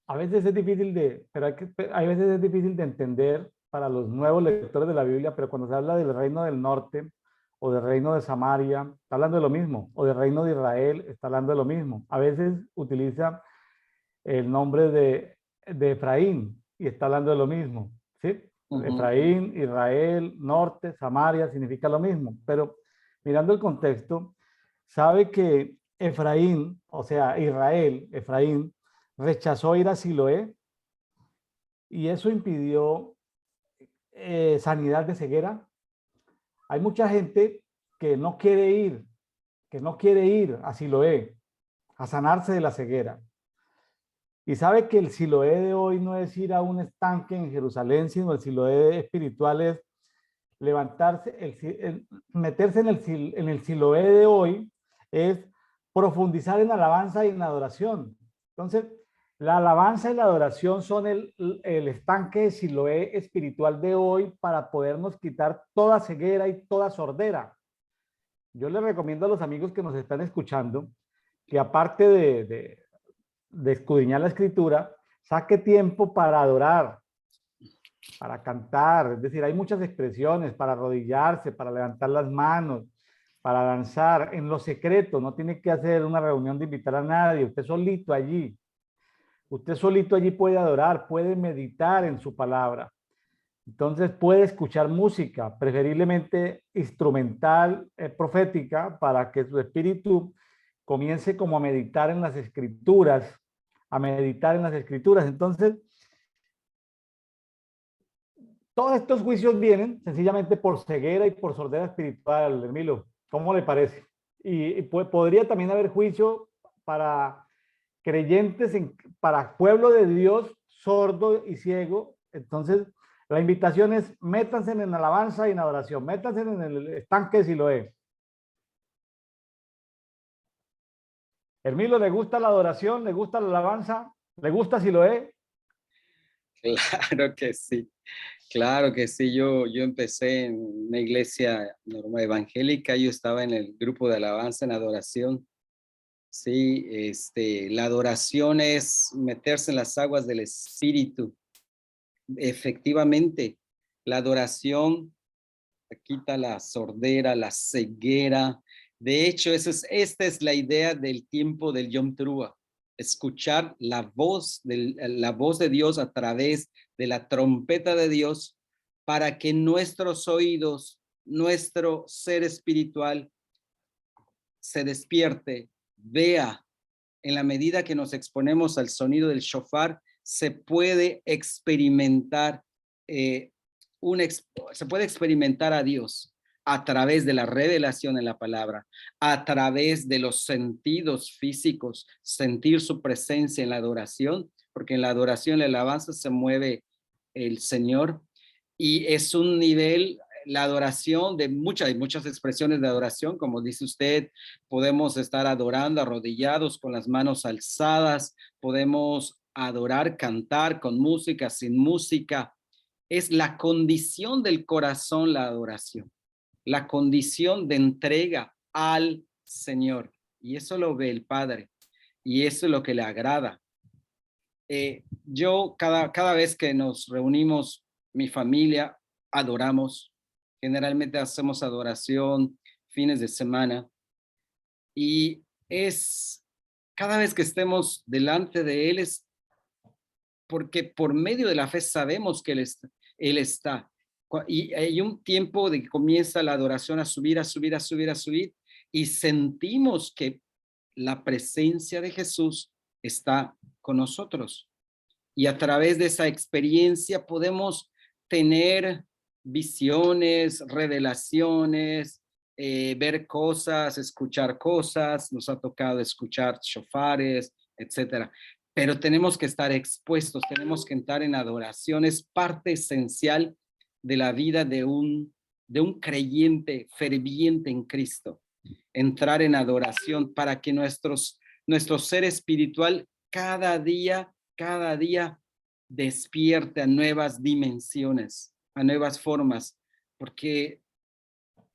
a veces es difícil pero hay veces es difícil de entender para los nuevos lectores de la Biblia, pero cuando se habla del reino del norte o del reino de Samaria, está hablando de lo mismo, o del reino de Israel, está hablando de lo mismo. A veces utiliza el nombre de Efraín y está hablando de lo mismo, ¿sí? Ujú. Efraín, Israel, norte, Samaria, significa lo mismo, pero mirando el contexto, sabe que Efraín, o sea, Israel, Efraín, rechazó ir a Siloé y eso impidió sanidad de ceguera. Hay mucha gente que no quiere ir, que no quiere ir a Siloé a sanarse de la ceguera. Y sabe que el Siloé de hoy no es ir a un estanque en Jerusalén, sino el Siloé espiritual es levantarse, meterse en el Siloé de hoy es profundizar en alabanza y en adoración. Entonces, la alabanza y la adoración son el estanque de Siloé espiritual de hoy para podernos quitar toda ceguera y toda sordera. Yo les recomiendo a los amigos que nos están escuchando que aparte de escudriñar la escritura, saque tiempo para adorar, para cantar, es decir, hay muchas expresiones para arrodillarse, para levantar las manos, para danzar en lo secreto, no tiene que hacer una reunión de invitar a nadie, usted solito allí puede adorar, puede meditar en su palabra. Entonces puede escuchar música, preferiblemente instrumental, profética, para que su espíritu comience como a meditar en las escrituras, a meditar en las escrituras. Entonces, todos estos juicios vienen sencillamente por ceguera y por sordera espiritual, Emilio. ¿Cómo le parece? Y podría también haber juicio para creyentes, para pueblo de Dios sordo y ciego. Entonces, la invitación es métanse en alabanza y en adoración, métanse en el estanque si lo es. Hermilo, ¿le gusta la adoración? ¿Le gusta la alabanza? ¿Le gusta si lo es? Claro que sí. Claro que sí, yo empecé en una iglesia normal evangélica, yo estaba en el grupo de alabanza en adoración. Sí, la adoración es meterse en las aguas del Espíritu. Efectivamente, la adoración quita la sordera, la ceguera. De hecho, esta es la idea del tiempo del Yom Teruah, escuchar la voz de Dios a través de la trompeta de Dios para que nuestros oídos, nuestro ser espiritual se despierte, vea. En la medida que nos exponemos al sonido del shofar, se puede experimentar eh, se puede experimentar a Dios a través de la revelación en la palabra, a través de los sentidos físicos, sentir su presencia en la adoración, porque en la adoración, la alabanza se mueve el Señor y es un nivel, la adoración de hay muchas expresiones de adoración, como dice usted, podemos estar adorando arrodillados con las manos alzadas, podemos adorar, cantar con música, sin música. Es la condición del corazón la adoración, la condición de entrega al Señor. Y eso lo ve el Padre y eso es lo que le agrada. Yo cada vez que nos reunimos, mi familia, adoramos. Generalmente hacemos adoración fines de semana y cada vez que estemos delante de Él es porque por medio de la fe sabemos que Él está. Y hay un tiempo de que comienza la adoración a subir, a subir, a subir, a subir, y sentimos que la presencia de Jesús está con nosotros. Y a través de esa experiencia podemos tener visiones, revelaciones, ver cosas, escuchar cosas. Nos ha tocado escuchar shofares, etcétera. Pero tenemos que estar expuestos, tenemos que entrar en adoración. Es parte esencial de la vida de un creyente ferviente en Cristo. Entrar en adoración para que nuestro ser espiritual cada día despierte a nuevas dimensiones, a nuevas formas, porque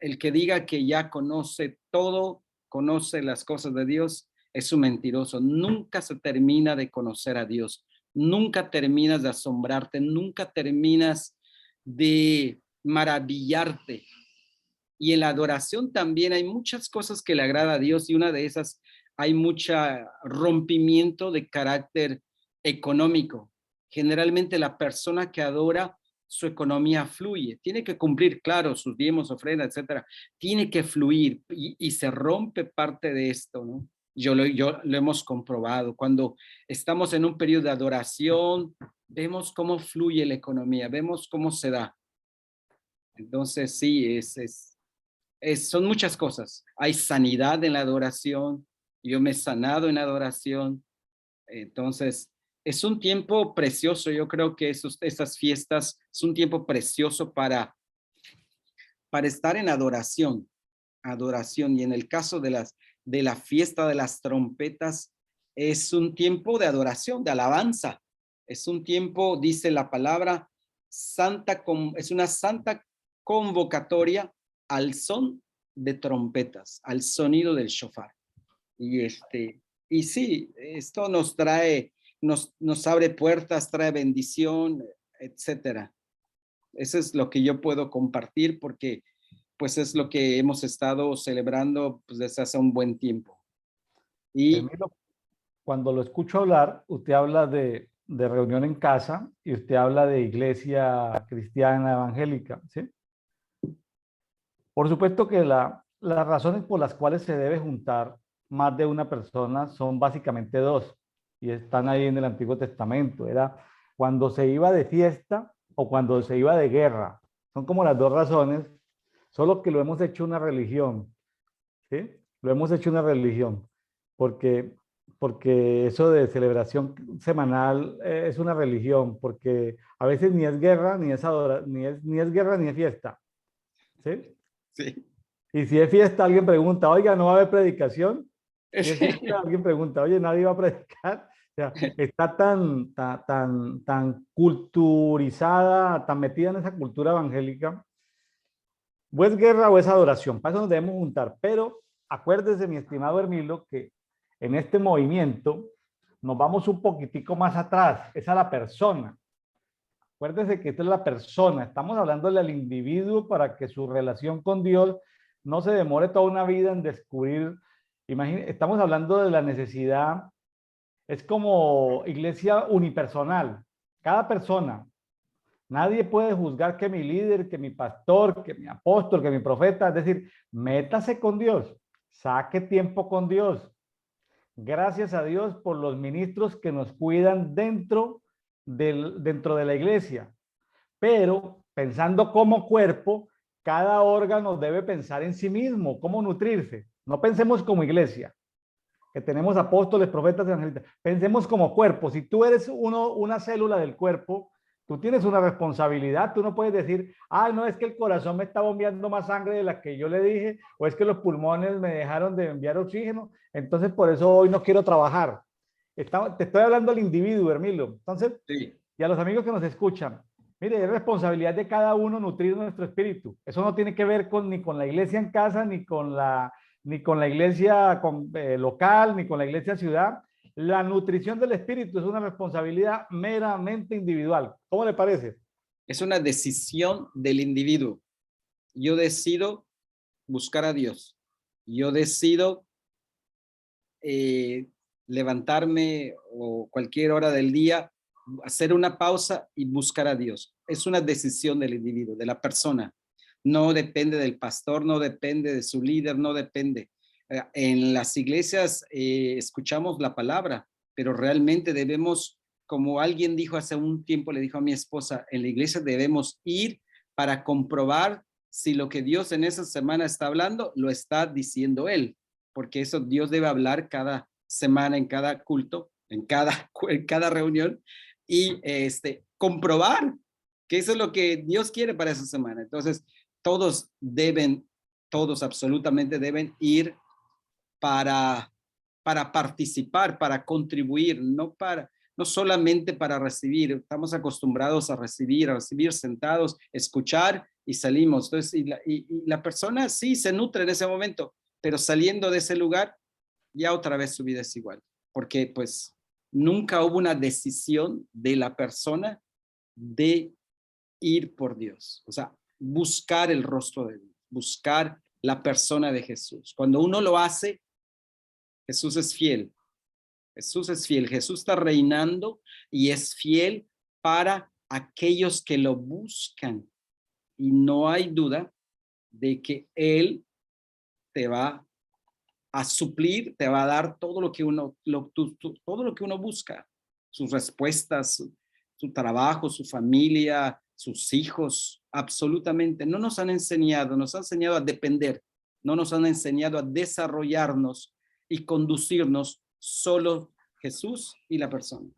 el que diga que ya conoce todo, conoce las cosas de Dios, es un mentiroso. Nunca se termina de conocer a Dios. Nunca terminas de asombrarte, nunca terminas de maravillarte. Y en la adoración también hay muchas cosas que le agrada a Dios y una de esas hay mucho rompimiento de carácter económico. Generalmente la persona que adora, su economía fluye, tiene que cumplir, claro, sus diezmos, ofrendas, etcétera, tiene que fluir y se rompe parte de esto, ¿no? Yo lo hemos comprobado. Cuando estamos en un periodo de adoración, vemos cómo fluye la economía, vemos cómo se da. Entonces, sí, son muchas cosas. Hay sanidad en la adoración. Yo me he sanado en la adoración. Entonces, es un tiempo precioso. Yo creo que esas fiestas es un tiempo precioso para estar en adoración. Adoración. Y en el caso de la fiesta de las trompetas, es un tiempo de adoración, de alabanza. Es un tiempo, dice la palabra, es una santa convocatoria al son de trompetas, al sonido del shofar. Y sí, esto nos trae, nos abre puertas, trae bendición, etcétera. Eso es lo que yo puedo compartir porque pues es lo que hemos estado celebrando pues, desde hace un buen tiempo. Y Hermilo, cuando lo escucho hablar, usted habla de reunión en casa y usted habla de iglesia cristiana evangélica, ¿sí? Por supuesto que las razones por las cuales se debe juntar más de una persona son básicamente dos, y están ahí en el Antiguo Testamento. Era cuando se iba de fiesta o cuando se iba de guerra. Son como las dos razones, solo que lo hemos hecho una religión, ¿sí? Lo hemos hecho una religión, porque, porque eso de celebración semanal es una religión, porque a veces ni es guerra, ni es guerra, ni es fiesta, ¿sí? sí. Y si es fiesta, alguien pregunta, oiga, ¿no va a haber predicación? Si es Sí. fiesta, alguien pregunta, oye, nadie va a predicar. O sea, está tan culturizada, tan metida en esa cultura evangélica. O es guerra o es adoración. Para eso nos debemos juntar. Pero acuérdese, mi estimado Hermilo, que en este movimiento nos vamos un poquitico más atrás. Es a la persona. Acuérdese que esta es la persona. Estamos hablándole al individuo para que su relación con Dios no se demore toda una vida en descubrir. Estamos hablando de la necesidad. Es como iglesia unipersonal. Cada persona. Nadie puede juzgar que mi líder, que mi pastor, que mi apóstol, que mi profeta. Es decir, métase con Dios. Saque tiempo con Dios. Gracias a Dios por los ministros que nos cuidan dentro de la iglesia. Pero pensando como cuerpo, cada órgano debe pensar en sí mismo, cómo nutrirse. No pensemos como iglesia, que tenemos apóstoles, profetas, evangelistas. Pensemos como cuerpo. Si tú eres una célula del cuerpo, tú tienes una responsabilidad. Tú no puedes decir, ay, no, es que el corazón me está bombeando más sangre de la que yo le dije, o es que los pulmones me dejaron de enviar oxígeno, entonces por eso hoy no quiero trabajar. Te estoy hablando al individuo, Hermilo. Entonces, Sí. y a los amigos que nos escuchan, mire, es responsabilidad de cada uno nutrir nuestro espíritu. Eso no tiene que ver ni con la iglesia en casa, ni con la iglesia local, ni con la iglesia ciudad. La nutrición del espíritu es una responsabilidad meramente individual. ¿Cómo le parece? Es una decisión del individuo. Yo decido buscar a Dios. Yo decido levantarme o cualquier hora del día, hacer una pausa y buscar a Dios. Es una decisión del individuo, de la persona. No depende del pastor, no depende de su líder, no depende. En las iglesias escuchamos la palabra, pero realmente debemos, como alguien dijo hace un tiempo, le dijo a mi esposa, en la iglesia debemos ir para comprobar si lo que Dios en esa semana está hablando, lo está diciendo Él, porque eso Dios debe hablar cada semana, en cada culto, en cada reunión, y comprobar que eso es lo que Dios quiere para esa semana. Entonces, todos absolutamente deben ir para, para participar, para contribuir, no solamente para recibir. Estamos acostumbrados a recibir sentados, escuchar y salimos. Entonces, y la persona sí se nutre en ese momento, pero saliendo de ese lugar, ya otra vez su vida es igual, porque pues nunca hubo una decisión de la persona de ir por Dios. O sea, buscar el rostro de Dios, buscar la persona de Jesús. Cuando uno lo hace, Jesús es fiel. Jesús es fiel. Jesús está reinando y es fiel para aquellos que lo buscan. Y no hay duda de que Él te va a suplir, te va a dar todo lo que uno, todo lo que uno busca, sus respuestas, su trabajo, su familia, sus hijos, absolutamente. No nos han enseñado, nos han enseñado a depender, no nos han enseñado a desarrollarnos y conducirnos solo Jesús y la persona.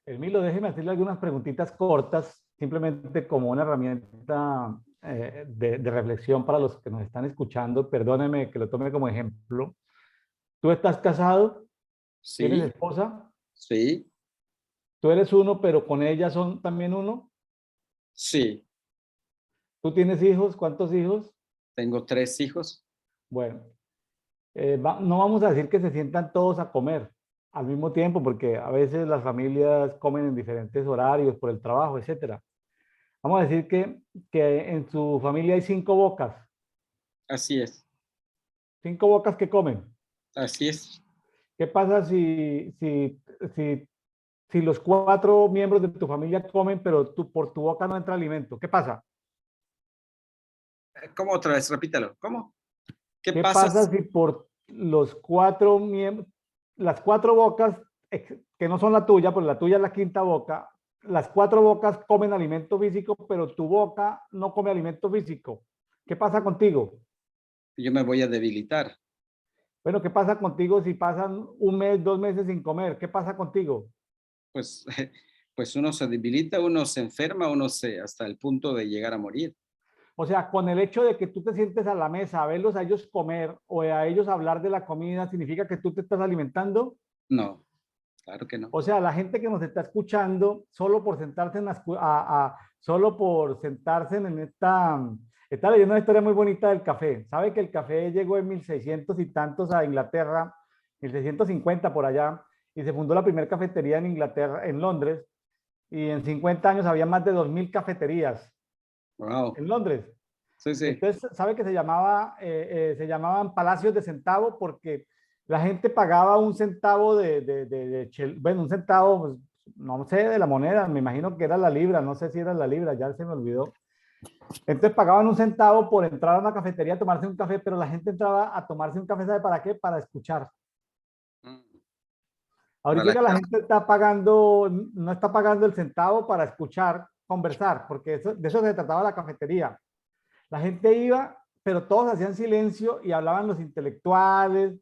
Emilio, déjeme hacerle algunas preguntitas cortas, simplemente como una herramienta de reflexión para los que nos están escuchando. Perdóneme que lo tome como ejemplo. ¿Tú estás casado? ¿Tienes Sí, esposa? sí, ¿Tú eres uno, pero con ella son también uno? sí. ¿Tú tienes hijos? ¿Cuántos hijos? Tengo 3 hijos. Bueno, no vamos a decir que se sientan todos a comer al mismo tiempo, porque a veces las familias comen en diferentes horarios por el trabajo, etcétera. Vamos a decir que en su familia hay 5 bocas. Así es, 5 bocas que comen. así es. ¿Qué pasa si, si los 4 miembros de tu familia comen, pero por tu boca no entra alimento? ¿Qué pasa? ¿Cómo otra vez? Repítalo. ¿Cómo? ¿Qué ¿Qué pasa? pasa si por los 4 miembros, las 4 bocas, que no son la tuya, pues la tuya es la 5.ª boca, las 4 bocas comen alimento físico, pero tu boca no come alimento físico? ¿Qué pasa contigo? Yo me voy a debilitar. Bueno, ¿qué pasa contigo si pasan 1 mes, 2 meses sin comer? ¿Qué pasa contigo? Pues, pues uno se debilita, uno se enferma, hasta el punto de llegar a morir. O sea, con el hecho de que tú te sientes a la mesa a verlos a ellos comer o a ellos hablar de la comida, ¿significa que tú te estás alimentando? No, claro que no. O sea, la gente que nos está escuchando, solo por sentarse solo por sentarse en está leyendo una historia muy bonita del café. Sabe que el café llegó en 1600 y tantos a Inglaterra, 1650 por allá, y se fundó la primera cafetería en Inglaterra, en Londres, y en 50 años había más de 2000 cafeterías Wow. en Londres. Sí, sí. Entonces, sabe que se llamaban palacios de centavo porque la gente pagaba un centavo bueno, un centavo, pues, no sé, de la moneda, me imagino que era la libra, no sé si era la libra, ya se me olvidó. Entonces pagaban un centavo por entrar a una cafetería a tomarse un café, pero la gente entraba a tomarse un café, ¿sabe para qué? Para escuchar. Mm, para la Ahorita la gente está pagando, no está pagando el centavo para escuchar, conversar, porque de eso se trataba la cafetería. La gente iba, pero todos hacían silencio y hablaban los intelectuales,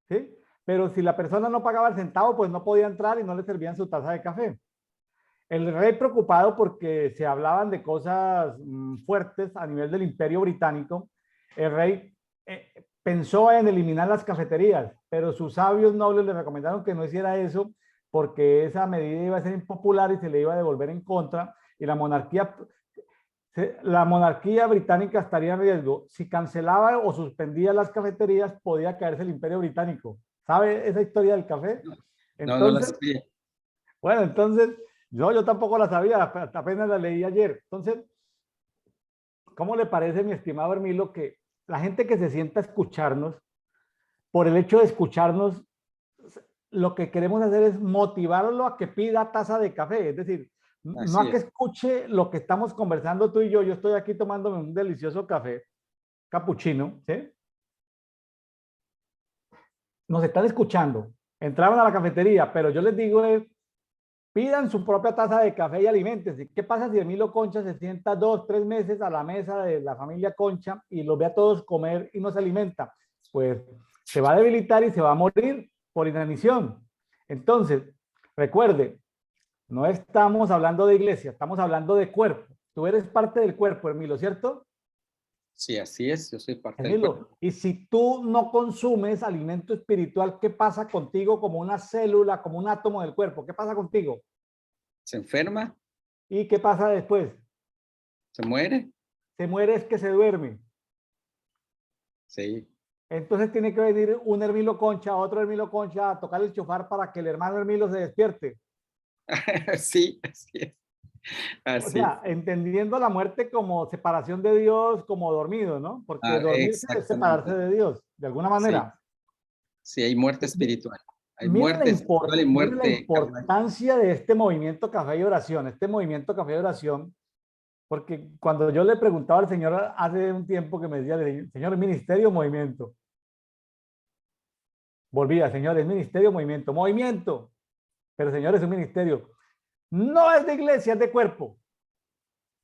¿sí? Pero si la persona no pagaba el centavo, pues no podía entrar y no le servían su taza de café. El rey preocupado porque se hablaban de cosas fuertes a nivel del Imperio Británico, el rey pensó en eliminar las cafeterías, pero sus sabios nobles le recomendaron que no hiciera eso porque esa medida iba a ser impopular y se le iba a devolver en contra y la monarquía británica estaría en riesgo. Si cancelaba o suspendía las cafeterías, podía caerse el Imperio Británico. ¿Sabe esa historia del café? No, no la Entonces, sabía. bueno, entonces, yo tampoco la sabía, apenas la leí ayer. Entonces, ¿cómo le parece, mi estimado Hermilo, que la gente que se sienta a escucharnos, por el hecho de escucharnos, lo que queremos hacer es motivarlo a que pida taza de café? Es decir, no Así a que es. escuche lo que estamos conversando tú y yo. Yo estoy aquí tomándome un delicioso café, capuchino, ¿sí? Nos están escuchando, entraban a la cafetería, pero yo les digo, pidan su propia taza de café y alimentense. ¿Qué pasa si Emilio Concha se sienta 2, 3 meses a la mesa de la familia Concha y los ve a todos comer y no se alimenta? Pues se va a debilitar y se va a morir por inanición. Entonces, recuerde, no estamos hablando de iglesia, estamos hablando de cuerpo. Tú eres parte del cuerpo, Emilio, ¿cierto? Sí, así es. Yo soy parte del cuerpo. Emilio, y si tú no consumes alimento espiritual, ¿qué pasa contigo como una célula, como un átomo del cuerpo? ¿Qué pasa contigo? Se enferma, ¿Y qué pasa después? se muere. Se muere, es que se duerme. Sí. Entonces tiene que venir un Hermilo Concha, otro Hermilo Concha a tocar el chofar para que el hermano Hermilo se despierte. Sí, así es. O Así sea, es. entendiendo la muerte como separación de Dios, como dormido, ¿no? Porque Ah, dormirse es separarse exactamente. de Dios, de alguna Sí, manera. sí, hay muerte espiritual. Hay Miren muerte espiritual y miren la muerte carnal. importancia de este movimiento Café y Oración, este movimiento Café y Oración, porque cuando yo le preguntaba al Señor hace un tiempo que me decía, Señor, ministerio o movimiento, volvía, Señor, es ministerio o movimiento, movimiento, pero Señor, es un ministerio. No es de iglesia, es de cuerpo.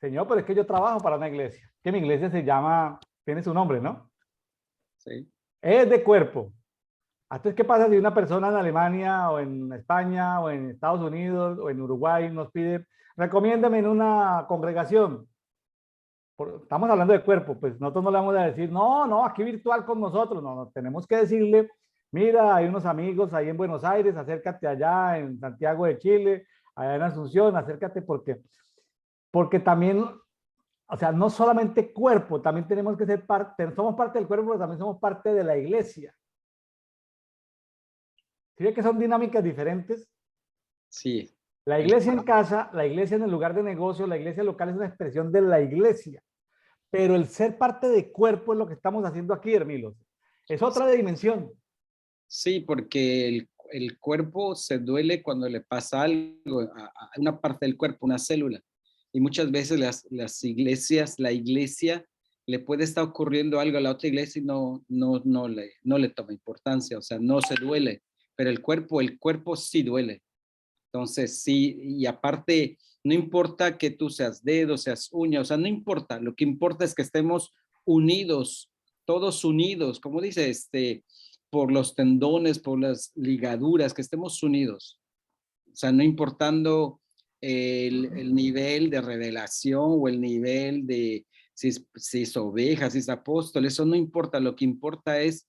Señor, pero es que yo trabajo para una iglesia, que mi iglesia se llama, tiene su nombre, ¿no? Sí. Es de cuerpo. Entonces, ¿qué pasa si una persona en Alemania o en España o en Estados Unidos o en Uruguay nos pide, recomiéndame en una congregación? Estamos hablando de cuerpo, pues nosotros no le vamos a decir, no, no, aquí virtual con nosotros, no, no, tenemos que decirle, mira, hay unos amigos ahí en Buenos Aires, acércate allá en Santiago de Chile, allá en Asunción, acércate porque también, o sea, no solamente cuerpo, también tenemos que ser parte, somos parte del cuerpo, pero también somos parte de la iglesia. ¿Sí ve que son dinámicas diferentes? Sí, La el iglesia en cuerpo. casa, la iglesia en el lugar de negocio, la iglesia local es una expresión de la iglesia. Pero el ser parte de cuerpo es lo que estamos haciendo aquí, Hermilos. Es otra dimensión. Sí, porque el cuerpo se duele cuando le pasa algo a una parte del cuerpo, una célula. Y muchas veces las iglesias, la iglesia le puede estar ocurriendo algo a la otra iglesia y no le toma importancia, o sea, no se duele. Pero el cuerpo sí duele. Entonces, sí, y aparte, no importa que tú seas dedo, seas uña, o sea, no importa, lo que importa es que estemos unidos, todos unidos, como dice, por los tendones, por las ligaduras, que estemos unidos. O sea, no importando el nivel de revelación o el nivel de si es oveja, si es apóstol, eso no importa, lo que importa es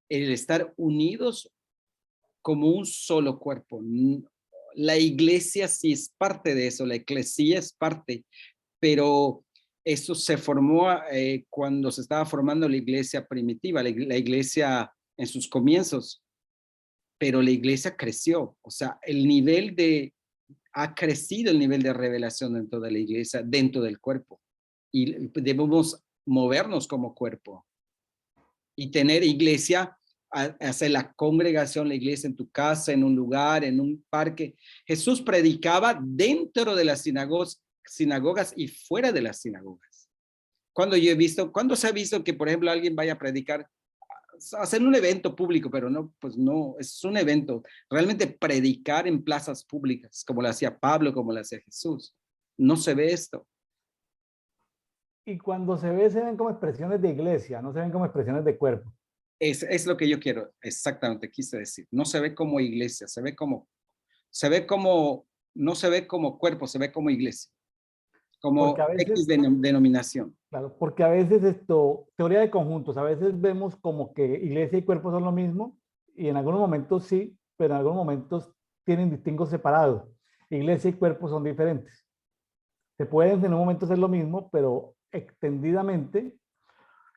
el estar unidos como un solo cuerpo. La iglesia sí es parte de eso, la eclesía es parte, pero eso se formó cuando se estaba formando la iglesia primitiva, la iglesia en sus comienzos, pero la iglesia creció, o sea, ha crecido el nivel de revelación dentro de la iglesia, dentro del cuerpo, y debemos movernos como cuerpo y tener iglesia, hacer la congregación, la iglesia en tu casa, en un lugar, en un parque. Jesús predicaba dentro de las sinagogas y fuera de las sinagogas. ¿Cuándo se ha visto que, por ejemplo, alguien vaya a predicar, hacer un evento público, pero no, pues no, es un evento, realmente predicar en plazas públicas, como lo hacía Pablo, como lo hacía Jesús? No se ve esto. Y cuando se ve, se ven como expresiones de iglesia, no se ven como expresiones de cuerpo. Es lo que yo quiero, exactamente, quise decir. No se ve como iglesia, se ve como, no se ve como cuerpo, se ve como iglesia, Porque a como veces, X denominación. claro, porque a veces esto, teoría de conjuntos, a veces vemos como que iglesia y cuerpo son lo mismo, y en algunos momentos sí, pero en algunos momentos tienen distingos separados. Iglesia y cuerpo son diferentes. Se pueden en un momento ser lo mismo, pero extendidamente,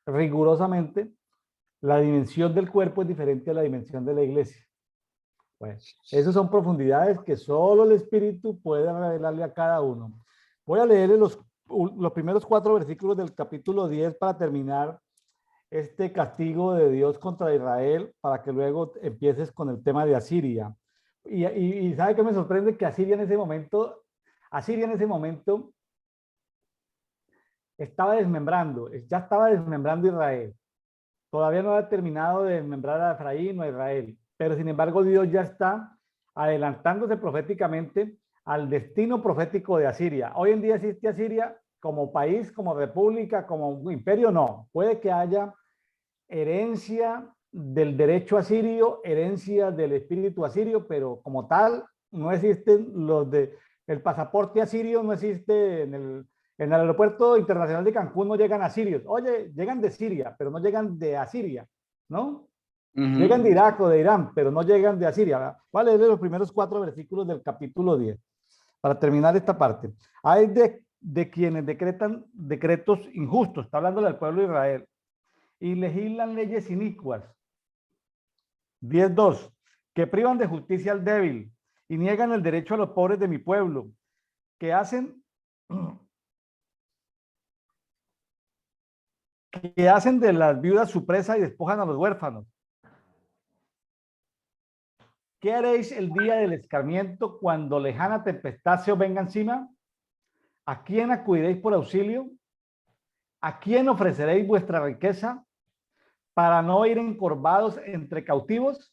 rigurosamente, la dimensión del cuerpo es diferente a la dimensión de la iglesia. Bueno, esas son profundidades que solo el Espíritu puede revelarle a cada uno. Voy a leer los primeros 4 versículos del capítulo 10 para terminar este castigo de Dios contra Israel, para que luego empieces con el tema de Asiria. Y ¿sabe qué me sorprende? Que Asiria en ese momento estaba desmembrando, ya estaba desmembrando Israel. Todavía no ha terminado de desmembrar a Efraín o a Israel, pero sin embargo Dios ya está adelantándose proféticamente al destino profético de Asiria. Hoy en día existe Asiria como país, como república, como imperio, no. Puede que haya herencia del derecho asirio, herencia del espíritu asirio, pero como tal no existen el pasaporte asirio, no existe en el aeropuerto internacional de Cancún, no llegan asirios. Oye, llegan de Siria, pero no llegan de Asiria, ¿no? Llegan de Ujú. Irak o de Irán, pero no llegan de Asiria. ¿Verdad? Voy a leerle los primeros 4 versículos del capítulo 10 para terminar esta parte. Hay de quienes decretan decretos injustos, está hablando del pueblo de Israel, y legislan leyes inicuas. 10.2. Que privan de justicia al débil y niegan el derecho a los pobres de mi pueblo, que hacen de las viudas su presa y despojan a los huérfanos. ¿Qué haréis el día del escarmiento cuando lejana tempestad se os venga encima? ¿A quién acudiréis por auxilio? ¿A quién ofreceréis vuestra riqueza para no ir encorvados entre cautivos?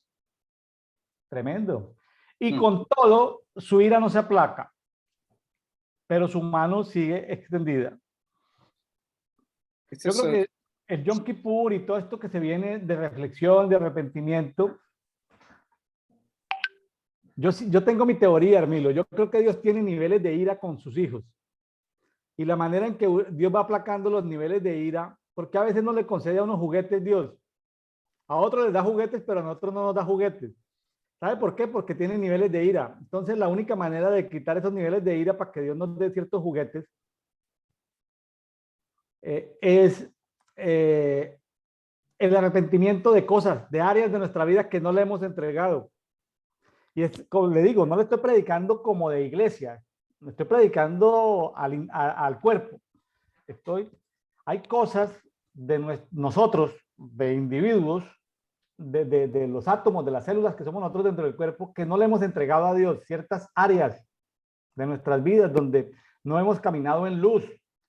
Tremendo. Y con todo, su ira no se aplaca, pero su mano sigue extendida. Yo creo que el Yom Kippur y todo esto que se viene de reflexión, de arrepentimiento, yo tengo mi teoría, Hermilo. Yo creo que Dios tiene niveles de ira con sus hijos. Y la manera en que Dios va aplacando los niveles de ira, porque a veces no le concede a unos juguetes Dios. A otros les da juguetes, pero a nosotros no nos da juguetes. ¿Sabe por qué? Porque tiene niveles de ira. Entonces, la única manera de quitar esos niveles de ira para que Dios nos dé ciertos juguetes es el arrepentimiento de cosas, de áreas de nuestra vida que no le hemos entregado. Y es, como le digo, no le estoy predicando como de iglesia, le estoy predicando al cuerpo. Hay cosas de nosotros, de individuos, de los átomos, de las células que somos nosotros dentro del cuerpo, que no le hemos entregado a Dios, ciertas áreas de nuestras vidas donde no hemos caminado en luz,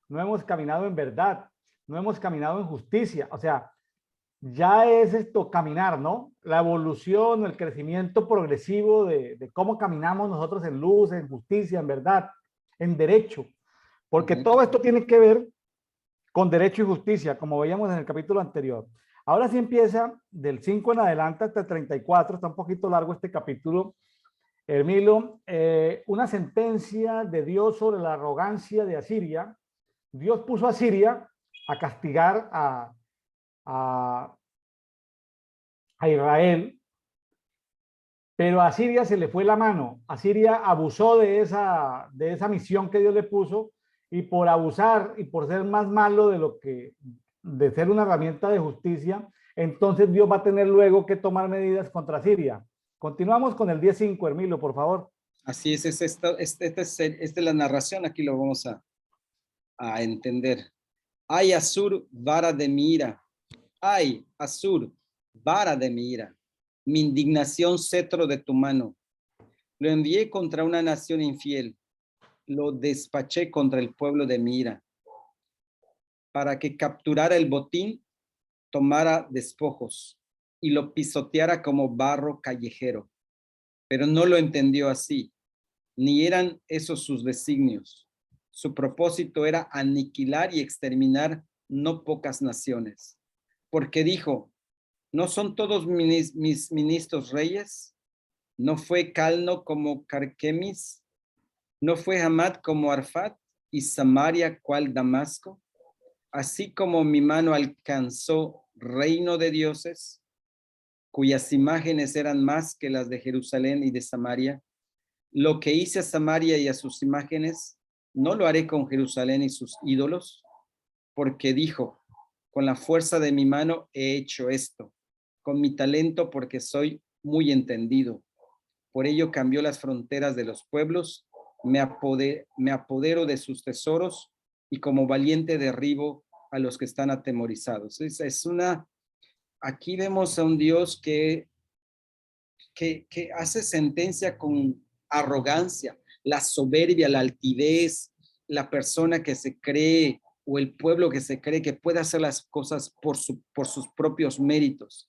no hemos caminado en verdad, no hemos caminado en justicia. O sea, ya es esto caminar, ¿no? La evolución, el crecimiento progresivo de cómo caminamos nosotros en luz, en justicia, en verdad, en derecho. Porque todo esto tiene que ver con derecho y justicia, como veíamos en el capítulo anterior. Ahora sí empieza del 5 en adelante hasta el 34, está un poquito largo este capítulo, Hermilo, una sentencia de Dios sobre la arrogancia de Asiria. Dios puso a Asiria a castigar a Israel, pero a Asiria se le fue la mano. Asiria abusó de esa misión que Dios le puso, y por abusar y por ser más malo de ser una herramienta de justicia, entonces Dios va a tener luego que tomar medidas contra Asiria. Continuamos con el 10.5, Hermilo, por favor. Así es, esta es la narración, aquí lo vamos a entender. Ay, Asur, vara de mi ira. Ay, Asur, vara de mi ira. Mi indignación, cetro de tu mano. Lo envié contra una nación infiel. Lo despaché contra el pueblo de mi ira, para que capturara el botín, tomara despojos y lo pisoteara como barro callejero. Pero no lo entendió así, ni eran esos sus designios. Su propósito era aniquilar y exterminar no pocas naciones. Porque dijo, ¿no son todos mis ministros reyes? ¿No fue Calno como Carquemis? ¿No fue Hamad como Arfat y Samaria cual Damasco? Así como mi mano alcanzó reino de dioses, cuyas imágenes eran más que las de Jerusalén y de Samaria, lo que hice a Samaria y a sus imágenes, no lo haré con Jerusalén y sus ídolos, porque dijo, con la fuerza de mi mano he hecho esto, con mi talento porque soy muy entendido. Por ello cambió las fronteras de los pueblos, me apodero de sus tesoros y como valiente derribo a los que están atemorizados. Aquí vemos a un Dios que hace sentencia con arrogancia, la soberbia, la altivez, la persona que se cree o el pueblo que se cree que puede hacer las cosas por sus propios méritos.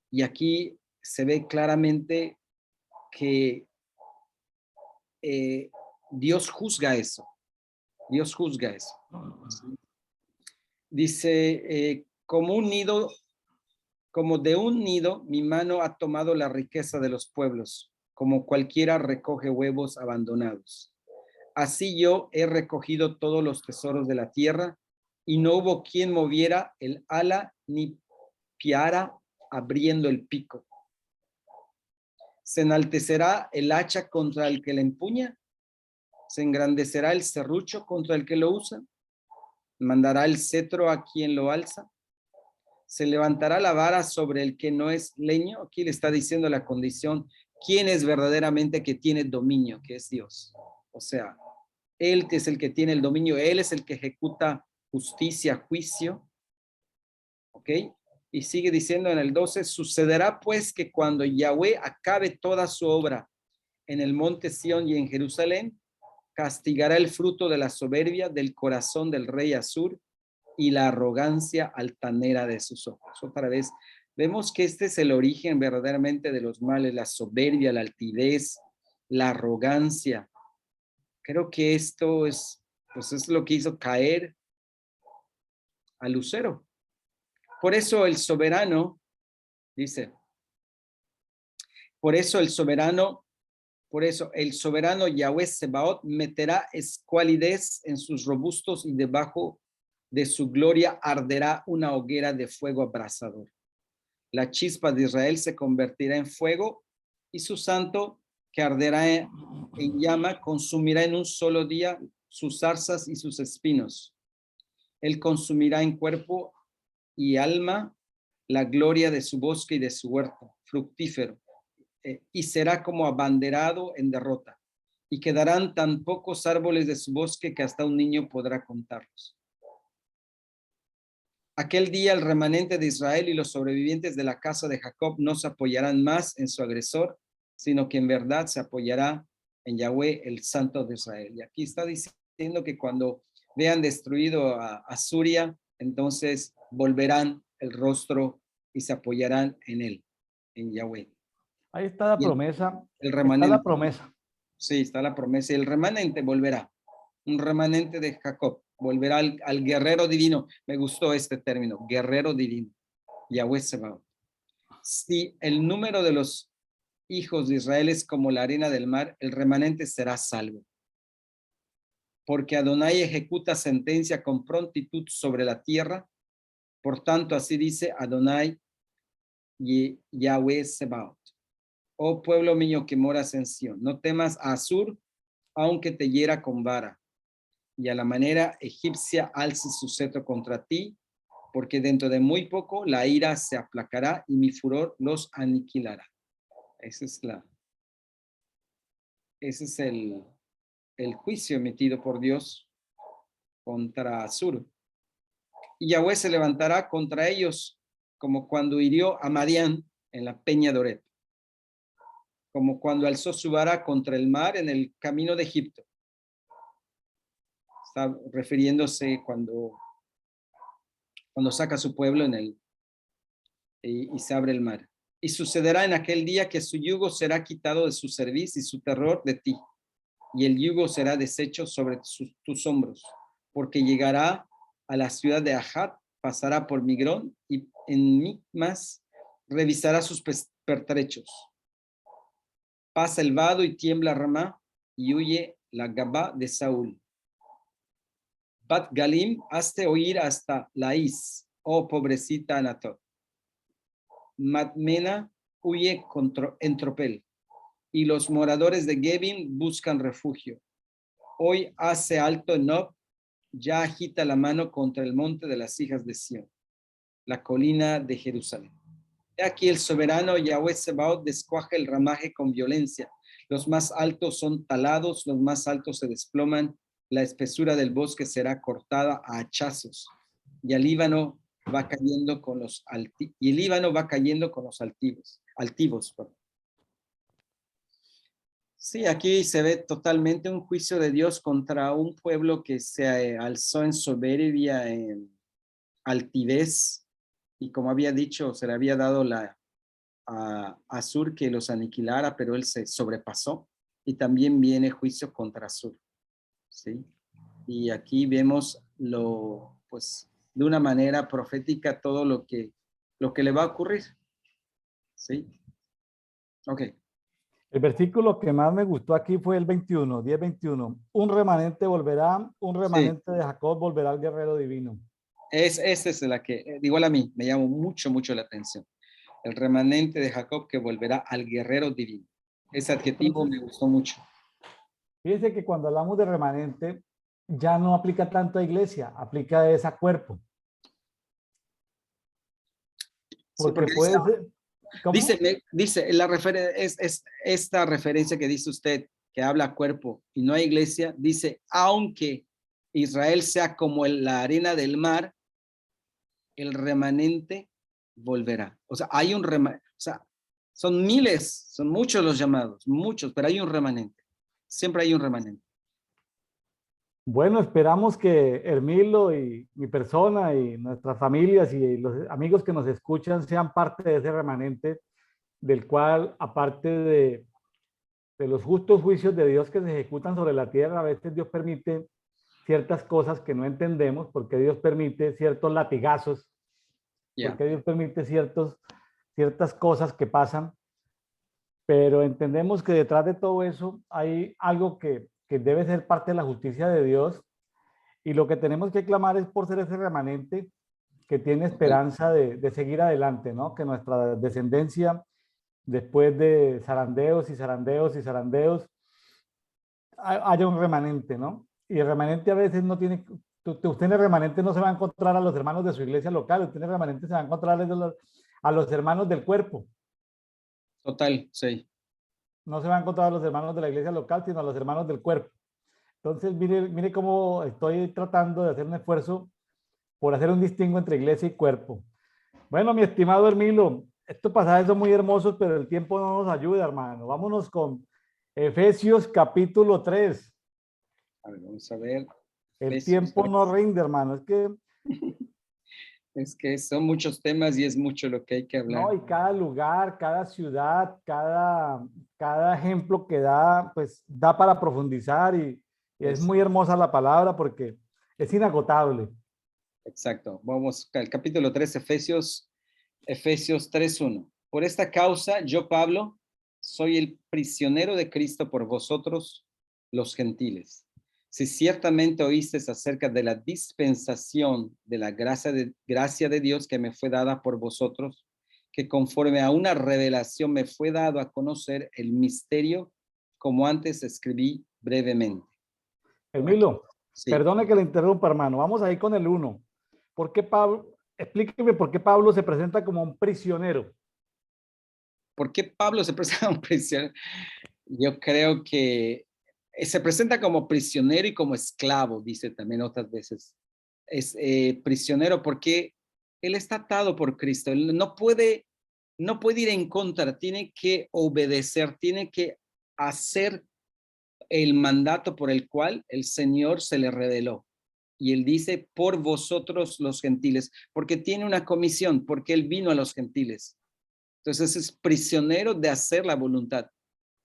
Y aquí se ve claramente que Dios juzga eso. Dios juzga eso. Dice, como de un nido, mi mano ha tomado la riqueza de los pueblos, como cualquiera recoge huevos abandonados. Así yo he recogido todos los tesoros de la tierra, y no hubo quien moviera el ala ni piara abriendo el pico. ¿Se enaltecerá el hacha contra el que la empuña? ¿Se engrandecerá el serrucho contra el que lo usa? ¿Mandará el cetro a quien lo alza? Se levantará la vara sobre el que no es leño. Aquí le está diciendo la condición. ¿Quién es verdaderamente que tiene dominio? Que es Dios. O sea, Él es el que tiene el dominio. Él es el que ejecuta justicia, juicio. ¿Ok? Y sigue diciendo en el 12, sucederá pues que cuando Yahweh acabe toda su obra en el monte Sión y en Jerusalén, castigará el fruto de la soberbia del corazón del rey Asur y la arrogancia altanera de sus ojos. Otra vez, vemos que este es el origen verdaderamente de los males, la soberbia, la altivez, la arrogancia. Creo que esto es, pues es lo que hizo caer a Lucero. Por eso el soberano, dice, por eso el soberano Yahweh Sebaot meterá escualidez en sus robustos y debajo de su gloria arderá una hoguera de fuego abrasador. La chispa de Israel se convertirá en fuego y su santo, que arderá en llama, consumirá en un solo día sus zarzas y sus espinos. Él consumirá en cuerpo y alma la gloria de su bosque y de su huerto fructífero, y será como abanderado en derrota. Y quedarán tan pocos árboles de su bosque que hasta un niño podrá contarlos. Aquel día el remanente de Israel y los sobrevivientes de la casa de Jacob no se apoyarán más en su agresor, sino que en verdad se apoyará en Yahweh, el Santo de Israel. Y aquí está diciendo que cuando vean destruido a Asiria, entonces volverán el rostro y se apoyarán en él, en Yahweh. Ahí está la Y promesa. el Está la remanente, promesa. sí, está la promesa. Y el remanente volverá, un remanente de Jacob, volverá al guerrero divino. Me gustó este término, guerrero divino. Yahweh Sebaot. Si el número de los hijos de Israel es como la arena del mar, el remanente será salvo. Porque Adonai ejecuta sentencia con prontitud sobre la tierra. Por tanto, así dice Adonai y Yahweh Sebaot. Oh pueblo mío que moras en Sión, no temas a Asur, aunque te hiera con vara, y a la manera egipcia alce su cetro contra ti, porque dentro de muy poco la ira se aplacará y mi furor los aniquilará. Ese es el juicio emitido por Dios contra Asur. Y Yahweh se levantará contra ellos, como cuando hirió a Madián en la peña de Oreb, como cuando alzó su vara contra el mar en el camino de Egipto. Está refiriéndose cuando saca a su pueblo y se abre el mar. Y sucederá en aquel día que su yugo será quitado de su cerviz y su terror de ti, y el yugo será deshecho sobre tus hombros, porque llegará a la ciudad de Ajat, pasará por Migrón y en Micmas revisará sus pertrechos. Pasa el vado y tiembla Ramá y huye la Gabá de Saúl. Bat Galim, hazte oír hasta Laís, oh pobrecita Anatot. Madmena huye en tropel, y los moradores de Gebim buscan refugio. Hoy hace alto Nob, ya agita la mano contra el monte de las hijas de Sión, la colina de Jerusalén. He aquí el soberano Yahweh Sebaot descuaja el ramaje con violencia. Los más altos son talados, los más altos se desploman, la espesura del bosque será cortada a hachazos, y el Líbano va cayendo con los altivos. Sí, aquí se ve totalmente un juicio de Dios contra un pueblo que se alzó en soberbia, en altivez, y como había dicho, se le había dado a Asur que los aniquilara, pero él se sobrepasó, y también viene juicio contra Asur, ¿sí? Y aquí vemos pues, de una manera profética todo lo que le va a ocurrir, ¿sí? Ok. El versículo que más me gustó aquí fue el 21, 10:21. Un remanente volverá, un Sí, remanente de Jacob volverá al guerrero divino. esa es la que, igual a mí, me llamó mucho la atención. El remanente de Jacob que volverá al guerrero divino. Ese adjetivo Entonces, me gustó mucho. fíjense que cuando hablamos de remanente, ya no aplica tanto a iglesia, aplica a ese cuerpo. Sí, porque porque puede ser, ¿cómo? dice es esta referencia que dice usted, que habla cuerpo y no hay iglesia, dice, aunque Israel sea como la arena del mar, el remanente volverá. O sea, hay un remanente, o sea, son miles, son muchos los llamados, muchos, pero hay un remanente. Siempre hay un remanente. Bueno, esperamos que Hermilo y mi persona y nuestras familias y los amigos que nos escuchan sean parte de ese remanente del cual, aparte de los justos juicios de Dios que se ejecutan sobre la tierra, a veces Dios permite ciertas cosas que no entendemos, porque Dios permite ciertos latigazos, Ya. porque Dios permite ciertas cosas que pasan, pero entendemos que detrás de todo eso hay algo que debe ser parte de la justicia de Dios, y lo que tenemos que clamar es por ser ese remanente que tiene esperanza de seguir adelante, ¿no? Que nuestra descendencia, después de zarandeos y zarandeos y zarandeos, haya un remanente, ¿no? Y el remanente a veces no tiene, usted en el remanente no se va a encontrar a los hermanos de su iglesia local, usted en el remanente se va a encontrar a los hermanos del cuerpo. Total, sí. No se va a encontrar a los hermanos de la iglesia local, sino a los hermanos del cuerpo. Entonces, mire cómo estoy tratando de hacer un esfuerzo por hacer un distingo entre iglesia y cuerpo. Bueno, mi estimado Hermilo, estos pasajes son muy hermosos, pero el tiempo no nos ayuda, hermano. Vámonos con Efesios capítulo 3. A ver, vamos a ver. El Efesios tiempo 3. no rinde, hermano. Es que, Es que son muchos temas y es mucho lo que hay que hablar. no, y cada lugar, cada ciudad, cada ejemplo que da, pues da para profundizar y es muy hermosa la palabra porque es inagotable. Exacto. Vamos al capítulo 3, Efesios 3:1. Por esta causa, yo, Pablo, soy el prisionero de Cristo por vosotros, los gentiles. Si ciertamente oísteis acerca de la dispensación de la gracia de Dios que me fue dada por vosotros, que conforme a una revelación me fue dado a conocer el misterio, como antes escribí brevemente. Hermilo, Sí. perdone que le interrumpa, hermano. Vamos ahí con el 1. ¿Por qué Pablo? Explíqueme por qué Pablo se presenta como un prisionero. ¿Por qué Pablo se presenta como prisionero? Yo creo que se presenta como prisionero y como esclavo, dice también otras veces. Es prisionero porque él está atado por Cristo. Él no puede ir en contra, tiene que obedecer, tiene que hacer el mandato por el cual el Señor se le reveló. Y él dice, por vosotros los gentiles, porque tiene una comisión, porque él vino a los gentiles. Entonces es prisionero de hacer la voluntad.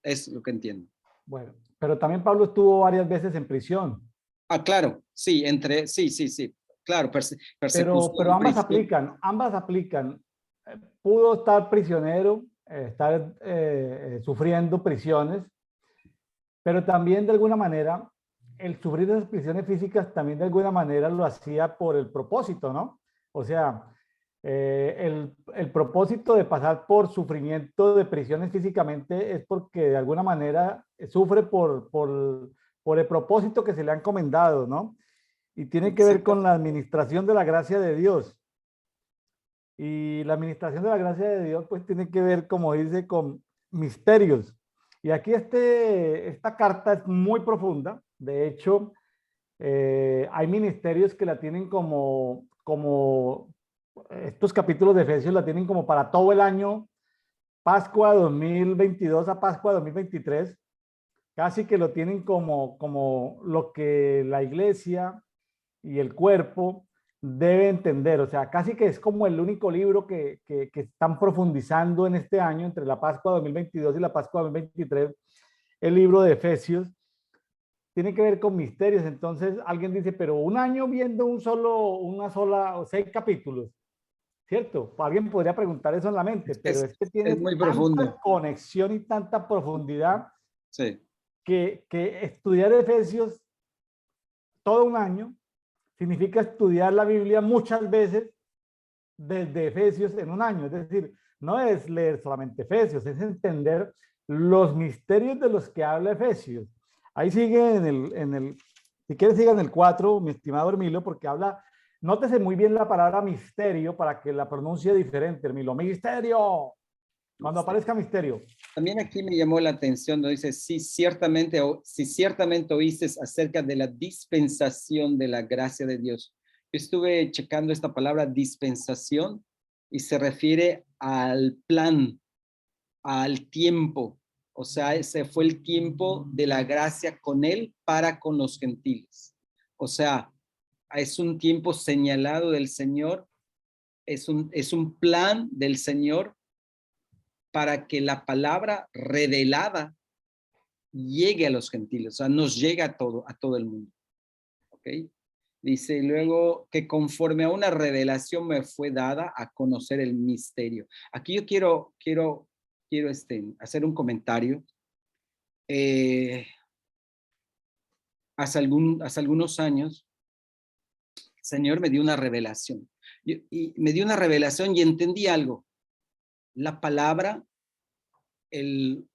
Es lo que entiendo. Bueno, pero también Pablo estuvo varias veces en prisión. Ah, claro, sí, sí, claro, persecución, Pero ambas prisión. aplican, ambas aplican. Pudo estar prisionero, estar sufriendo prisiones, pero también de alguna manera, el sufrir esas prisiones físicas también de alguna manera lo hacía por el propósito, ¿no? O sea, el propósito de pasar por sufrimiento de prisiones físicamente es porque de alguna manera sufre por el propósito que se le ha encomendado, ¿no? Y tiene que ver con la administración de la gracia de Dios. Y la administración de la gracia de Dios, pues tiene que ver, como dice, con misterios. Y aquí esta carta es muy profunda. De hecho, hay ministerios que la tienen como estos capítulos de Efesios la tienen como para todo el año, Pascua 2022 a Pascua 2023. Casi que lo tienen como lo que la iglesia y el cuerpo debe entender. O sea, casi que es como el único libro que están profundizando en este año, entre la Pascua 2022 y la Pascua 2023, el libro de Efesios. Tiene que ver con misterios. Entonces alguien dice, pero un año viendo una sola, 6 capítulos, ¿cierto? Alguien podría preguntar eso en la mente, pero es que tiene Es muy tanta profundo. conexión y tanta profundidad Sí. que estudiar Efesios todo un año significa estudiar la Biblia muchas veces desde Efesios en un año. Es decir, no es leer solamente Efesios, es entender los misterios de los que habla Efesios. Ahí sigue si quieres siga en el 4, mi estimado Hermilo, porque habla nótese muy bien la palabra misterio para que la pronuncie diferente. Milo, misterio. Cuando aparezca misterio. También aquí me llamó la atención, ¿no? Dice, si ciertamente oíste acerca de la dispensación de la gracia de Dios. Yo estuve checando esta palabra dispensación y se refiere al plan, al tiempo. O sea, ese fue el tiempo de la gracia con él para con los gentiles. O sea, es un tiempo señalado del Señor, es un plan del Señor para que la palabra revelada llegue a los gentiles, o sea, nos llega a todo el mundo. ¿Ok? Dice luego que conforme a una revelación me fue dada a conocer el misterio. Aquí yo quiero hacer un comentario. Hace algunos años, el Señor me dio una revelación. Y me dio una revelación y entendí algo. La palabra, el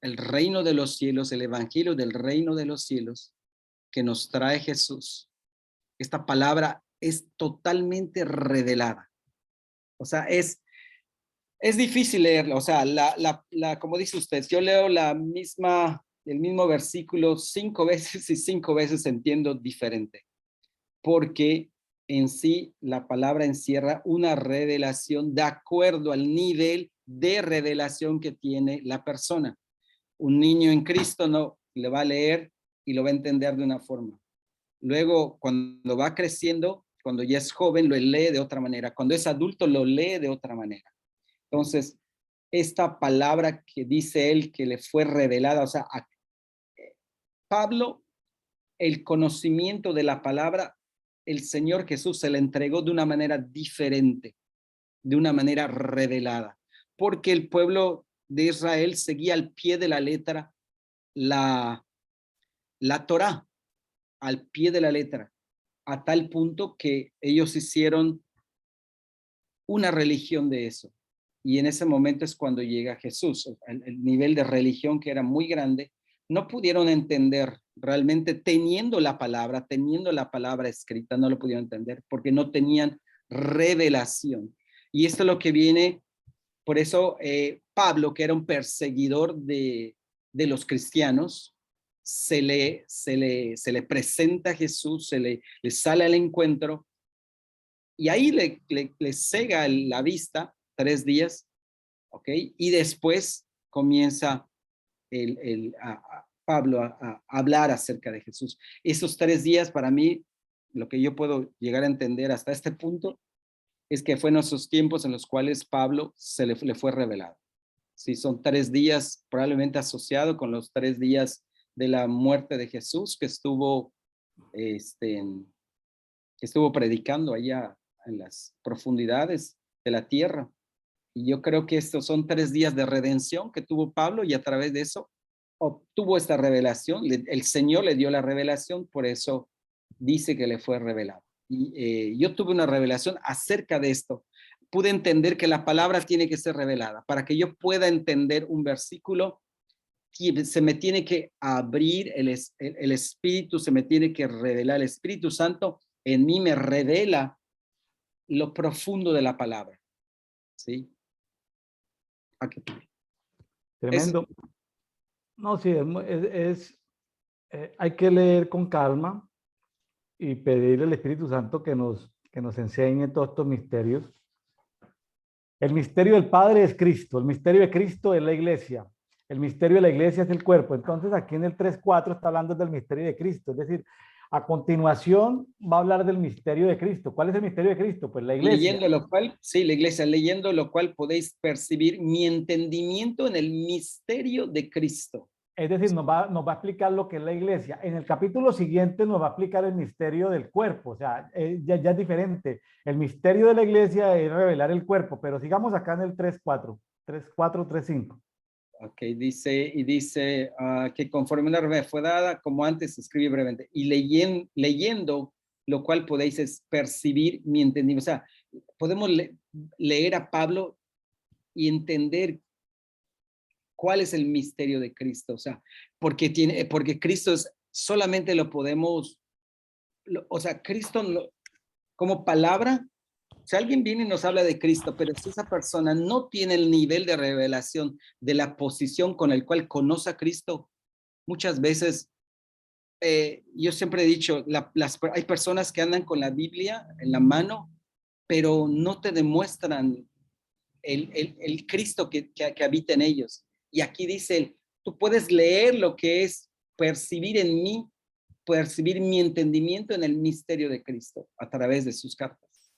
reino de los cielos, el evangelio del reino de los cielos que nos trae Jesús, esta palabra es totalmente revelada. O sea, es difícil leerla. O sea, como dice usted, yo leo el mismo versículo 5 veces y 5 veces entiendo diferente. Porque en sí la palabra encierra una revelación de acuerdo al nivel de revelación que tiene la persona. Un niño en Cristo no le va a leer y lo va a entender de una forma. Luego, cuando va creciendo, cuando ya es joven, lo lee de otra manera. Cuando es adulto, lo lee de otra manera. Entonces, esta palabra que dice él que le fue revelada, o sea, a Pablo, el conocimiento de la palabra, el Señor Jesús se le entregó de una manera diferente, de una manera revelada, porque el pueblo de Israel seguía al pie de la letra la Torá, al pie de la letra, a tal punto que ellos hicieron una religión de eso. Y en ese momento es cuando llega Jesús. El nivel de religión que era muy grande, no pudieron entender realmente teniendo la palabra escrita, no lo pudieron entender porque no tenían revelación. Y esto es lo que viene, por eso Pablo, que era un perseguidor de los cristianos, se le presenta a Jesús, le sale al encuentro y ahí le cega la vista 3 días, ¿ok? Y después comienza Pablo a hablar acerca de Jesús. Esos 3 días para mí, lo que yo puedo llegar a entender hasta este punto, es que fueron esos tiempos en los cuales Pablo le fue revelado. Sí, son 3 días probablemente asociado con los 3 días de la muerte de Jesús que estuvo predicando allá en las profundidades de la tierra. Y yo creo que estos son 3 días de redención que tuvo Pablo y a través de eso obtuvo esta revelación. El Señor le dio la revelación, por eso dice que le fue revelado. Y yo tuve una revelación acerca de esto. Pude entender que la palabra tiene que ser revelada. Para que yo pueda entender un versículo, se me tiene que abrir el Espíritu, se me tiene que revelar. El Espíritu Santo en mí me revela lo profundo de la palabra. ¿Sí? Aquí. Tremendo. No, sí, hay que leer con calma y pedirle al Espíritu Santo que nos enseñe todos estos misterios. El misterio del Padre es Cristo, el misterio de Cristo es la iglesia, el misterio de la iglesia es el cuerpo. Entonces aquí en el 3.4 está hablando del misterio de Cristo, es decir, a continuación va a hablar del misterio de Cristo. ¿Cuál es el misterio de Cristo? Pues la iglesia. Leyendo lo cual, sí, la iglesia, leyendo lo cual podéis percibir mi entendimiento en el misterio de Cristo. Es decir, nos va a explicar lo que es la iglesia. En el capítulo siguiente nos va a explicar el misterio del cuerpo. O sea, ya es diferente. El misterio de la iglesia es revelar el cuerpo, pero sigamos acá en el 3.4, 3.4, 3.5. Ok, dice que conforme una revelación fue dada, como antes escribí brevemente, y leyendo lo cual podéis percibir mi entendimiento. O sea, podemos leer a Pablo y entender cuál es el misterio de Cristo. O sea, porque Cristo solamente lo podemos, o sea, Cristo como palabra, si alguien viene y nos habla de Cristo, pero si esa persona no tiene el nivel de revelación de la posición con el cual conoce a Cristo, muchas veces, yo siempre he dicho, hay personas que andan con la Biblia en la mano, pero no te demuestran el Cristo que habita en ellos. Y aquí dice, tú puedes leer lo que es percibir en mí, percibir mi entendimiento en el misterio de Cristo a través de sus cartas.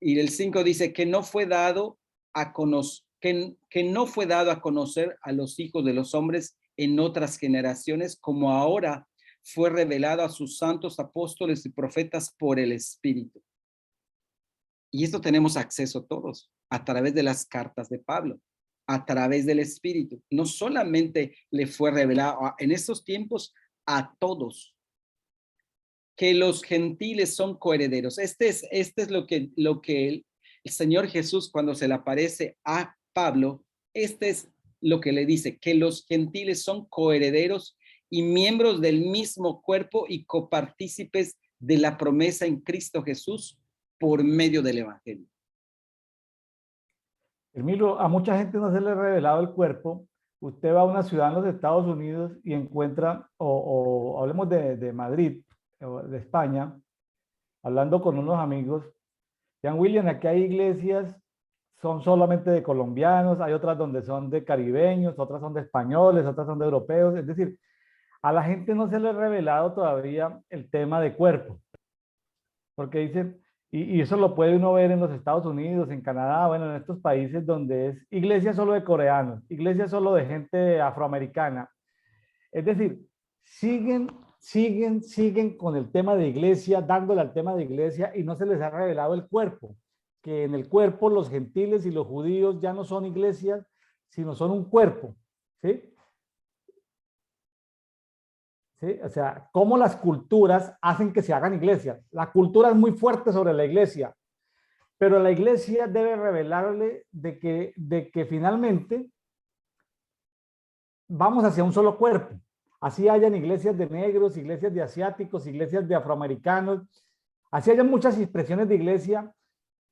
Y el 5 dice que no fue dado a conocer, que no fue dado a conocer a los hijos de los hombres en otras generaciones, como ahora fue revelado a sus santos apóstoles y profetas por el Espíritu. Y esto tenemos acceso todos a través de las cartas de Pablo, a través del Espíritu. No solamente le fue revelado en estos tiempos a todos, que los gentiles son coherederos. Este es lo que el Señor Jesús, cuando se le aparece a Pablo, este es lo que le dice, que los gentiles son coherederos y miembros del mismo cuerpo y copartícipes de la promesa en Cristo Jesús por medio del Evangelio. Hermilo, a mucha gente no se le ha revelado el cuerpo. Usted va a una ciudad en los Estados Unidos y encuentra, o hablemos de Madrid, o de España, hablando con unos amigos, Jan William, aquí hay iglesias, son solamente de colombianos, hay otras donde son de caribeños, otras son de españoles, otras son de europeos, es decir, a la gente no se le ha revelado todavía el tema de cuerpo, porque dicen, y eso lo puede uno ver en los Estados Unidos, en Canadá, bueno, en estos países donde es iglesia solo de coreanos, iglesia solo de gente afroamericana, es decir, siguen con el tema de iglesia, dándole al tema de iglesia y no se les ha revelado el cuerpo, que en el cuerpo los gentiles y los judíos ya no son iglesias, sino son un cuerpo, ¿sí? ¿Sí? O sea, cómo las culturas hacen que se hagan iglesias. La cultura es muy fuerte sobre la iglesia, pero la iglesia debe revelarle de que finalmente vamos hacia un solo cuerpo. Así hayan iglesias de negros, iglesias de asiáticos, iglesias de afroamericanos, así hayan muchas expresiones de iglesia.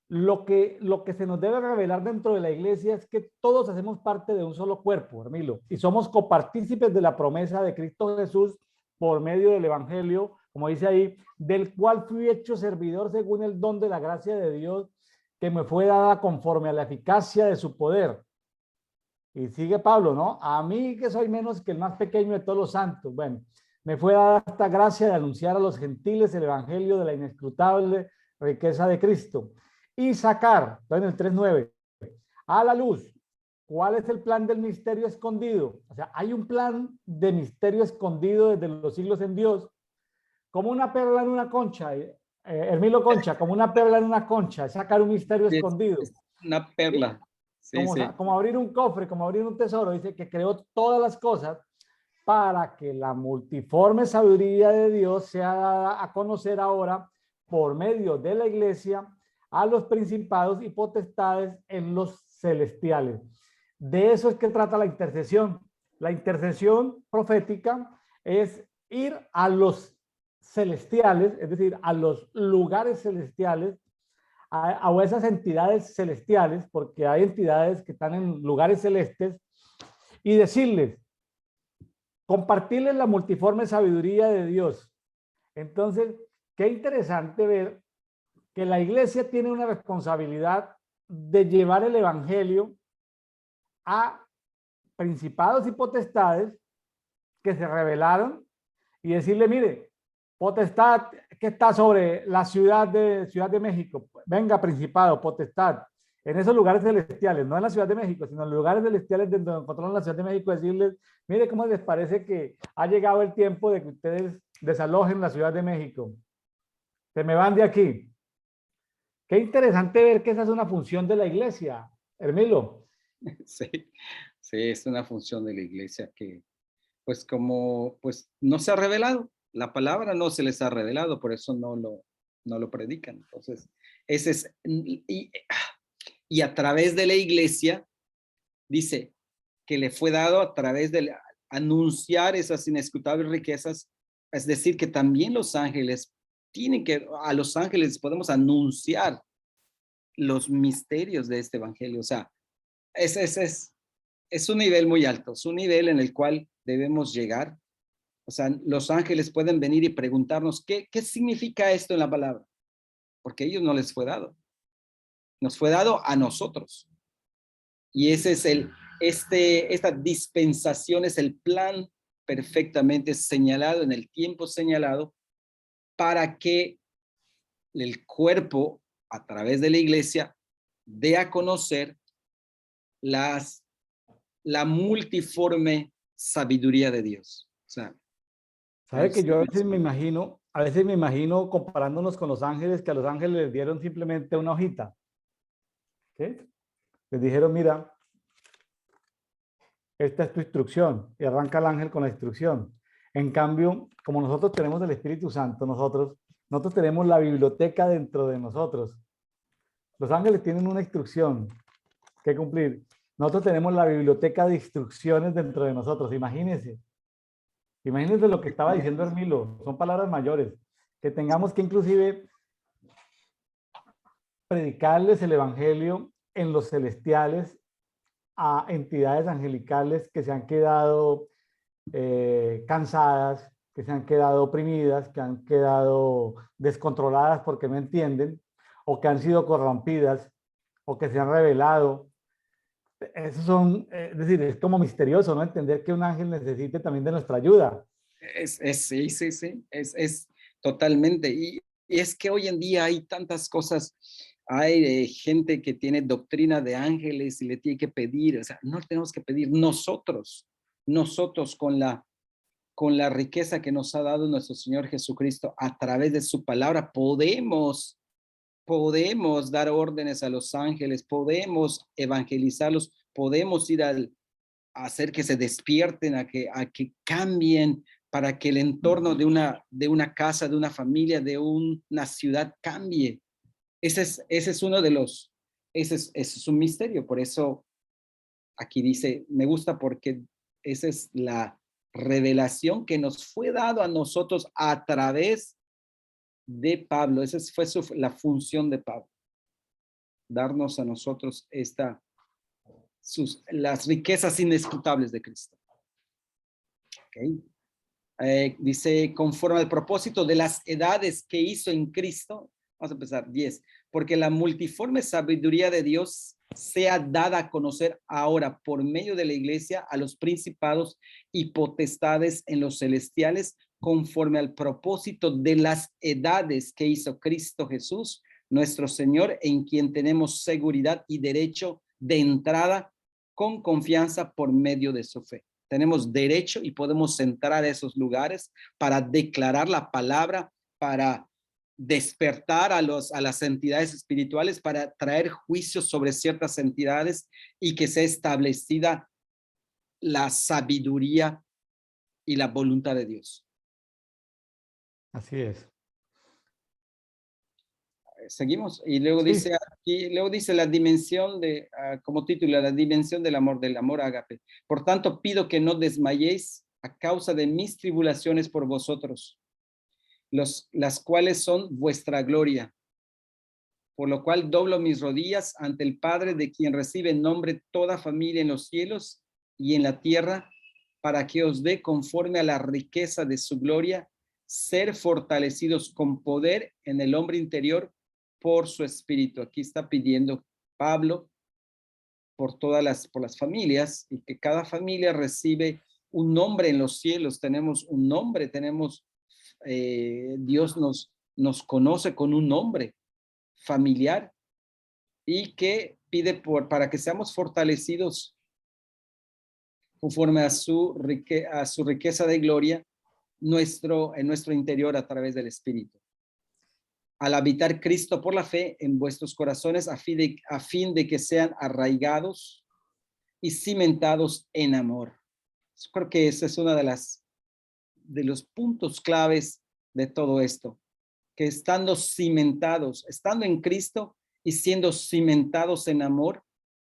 Lo que se nos debe revelar dentro de la iglesia es que todos hacemos parte de un solo cuerpo, Hermilo, y somos copartícipes de la promesa de Cristo Jesús por medio del Evangelio, como dice ahí, del cual fui hecho servidor según el don de la gracia de Dios que me fue dada conforme a la eficacia de su poder. Y sigue Pablo, ¿no? A mí que soy menos que el más pequeño de todos los santos. Bueno, me fue dada esta gracia de anunciar a los gentiles el evangelio de la inescrutable riqueza de Cristo y sacar, en el 3:9, a la luz, ¿cuál es el plan del misterio escondido? O sea, hay un plan de misterio escondido desde los siglos en Dios, como una perla en una concha, Hermilo Concha, como una perla en una concha, sacar un misterio escondido. Es una perla. Sí, como, sí. Como abrir un cofre, como abrir un tesoro, dice que creó todas las cosas para que la multiforme sabiduría de Dios sea dada a conocer ahora por medio de la iglesia a los principados y potestades en los celestiales. De eso es que trata la intercesión. La intercesión profética es ir a los celestiales, es decir, a los lugares celestiales, a esas entidades celestiales, porque hay entidades que están en lugares celestes, y decirles, compartirles la multiforme sabiduría de Dios. Entonces, qué interesante ver que la iglesia tiene una responsabilidad de llevar el evangelio a principados y potestades que se rebelaron y decirle, mire, potestad que está sobre la Ciudad de México, venga, principado, potestad, en esos lugares celestiales, no en la Ciudad de México, sino en los lugares celestiales donde encontraron la Ciudad de México, decirles, mire cómo les parece que ha llegado el tiempo de que ustedes desalojen la Ciudad de México, se me van de aquí. Qué interesante ver que esa es una función de la iglesia, Hermilo. Sí, sí, es una función de la iglesia que, pues como, pues no se ha revelado, la palabra no se les ha revelado, por eso no lo predican. Entonces, ese es, y a través de la iglesia, dice que le fue dado a través de anunciar esas inescrutables riquezas, es decir, que también los ángeles a los ángeles podemos anunciar los misterios de este evangelio. O sea, es un nivel muy alto, es un nivel en el cual debemos llegar. O sea, los ángeles pueden venir y preguntarnos, ¿qué significa esto en la palabra? Porque a ellos no les fue dado. Nos fue dado a nosotros. Y ese es esta dispensación es el plan perfectamente señalado en el tiempo señalado para que el cuerpo, a través de la iglesia, dé a conocer la multiforme sabiduría de Dios. O sea, ¿Sabe que yo a veces me imagino comparándonos con los ángeles, que a los ángeles les dieron simplemente una hojita? ¿Sí? Les dijeron, mira, esta es tu instrucción, y arranca el ángel con la instrucción. En cambio, como nosotros tenemos el Espíritu Santo, nosotros tenemos la biblioteca dentro de nosotros. Los ángeles tienen una instrucción que cumplir. Nosotros tenemos la biblioteca de instrucciones dentro de nosotros. Imagínense. Imagínense lo que estaba diciendo Hermilo. Son palabras mayores. Que tengamos que inclusive predicarles el evangelio en los celestiales a entidades angelicales que se han quedado cansadas, que se han quedado oprimidas, que han quedado descontroladas porque no entienden, o que han sido corrompidas, o que se han rebelado. Esos son, es decir, es como misterioso, ¿no? Entender que un ángel necesite también de nuestra ayuda. Sí, es totalmente. Y es que hoy en día hay tantas cosas, hay gente que tiene doctrina de ángeles y le tiene que pedir, o sea, no tenemos que pedir nosotros con la riqueza que nos ha dado nuestro Señor Jesucristo a través de su palabra, podemos dar órdenes a los ángeles, podemos evangelizarlos, podemos ir a hacer que se despierten, a que cambien, para que el entorno de una casa, de una familia, de una ciudad cambie. Ese es uno de los, ese es un misterio. Por eso aquí dice, me gusta porque esa es la revelación que nos fue dado a nosotros a través de Pablo. Esa fue la función de Pablo, darnos a nosotros las riquezas inescrutables de Cristo. Okay. Dice, conforme al propósito de las edades que hizo en Cristo, vamos a empezar, 10, porque la multiforme sabiduría de Dios sea dada a conocer ahora por medio de la iglesia a los principados y potestades en los celestiales, conforme al propósito de las edades que hizo Cristo Jesús, nuestro Señor, en quien tenemos seguridad y derecho de entrada con confianza por medio de su fe. Tenemos derecho y podemos entrar a esos lugares para declarar la palabra, para despertar a las entidades espirituales, para traer juicios sobre ciertas entidades y que sea establecida la sabiduría y la voluntad de Dios. Así es. Seguimos y luego Sí. dice la dimensión de, como título, la dimensión del amor ágape. Por tanto, pido que no desmayéis a causa de mis tribulaciones por vosotros, las cuales son vuestra gloria. Por lo cual doblo mis rodillas ante el Padre, de quien recibe en nombre toda familia en los cielos y en la tierra, para que os dé conforme a la riqueza de su gloria, ser fortalecidos con poder en el hombre interior por su espíritu. Aquí está pidiendo Pablo por las familias, y que cada familia recibe un nombre en los cielos. Tenemos un nombre, Dios nos conoce con un nombre familiar, y que pide para que seamos fortalecidos conforme a su riqueza de gloria en nuestro interior a través del Espíritu. Al habitar Cristo por la fe en vuestros corazones, a fin de que sean arraigados y cimentados en amor. Yo creo que ese es uno de los puntos claves de todo esto, que estando en Cristo y siendo cimentados en amor,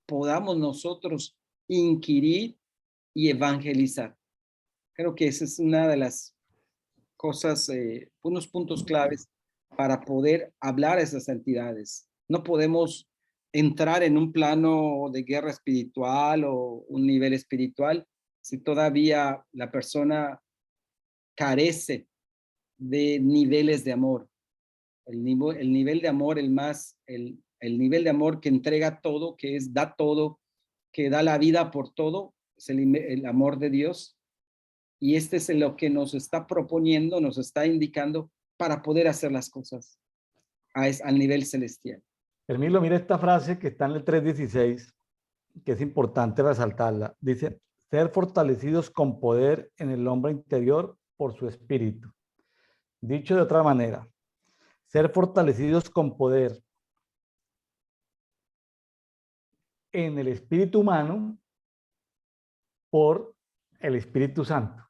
podamos nosotros inquirir y evangelizar. Creo que esa es una de las cosas, unos puntos claves para poder hablar a esas entidades. No podemos entrar en un plano de guerra espiritual o un nivel espiritual si todavía la persona carece de niveles de amor. El nivel de amor, el nivel de amor que entrega todo, que es da todo, que da la vida por todo, es el amor de Dios. Y este es lo que nos está proponiendo, nos está indicando para poder hacer las cosas al nivel celestial. Hermilo, mira esta frase que está en el 3:16, que es importante resaltarla. Dice, ser fortalecidos con poder en el hombre interior por su espíritu. Dicho de otra manera, ser fortalecidos con poder en el espíritu humano por el Espíritu Santo.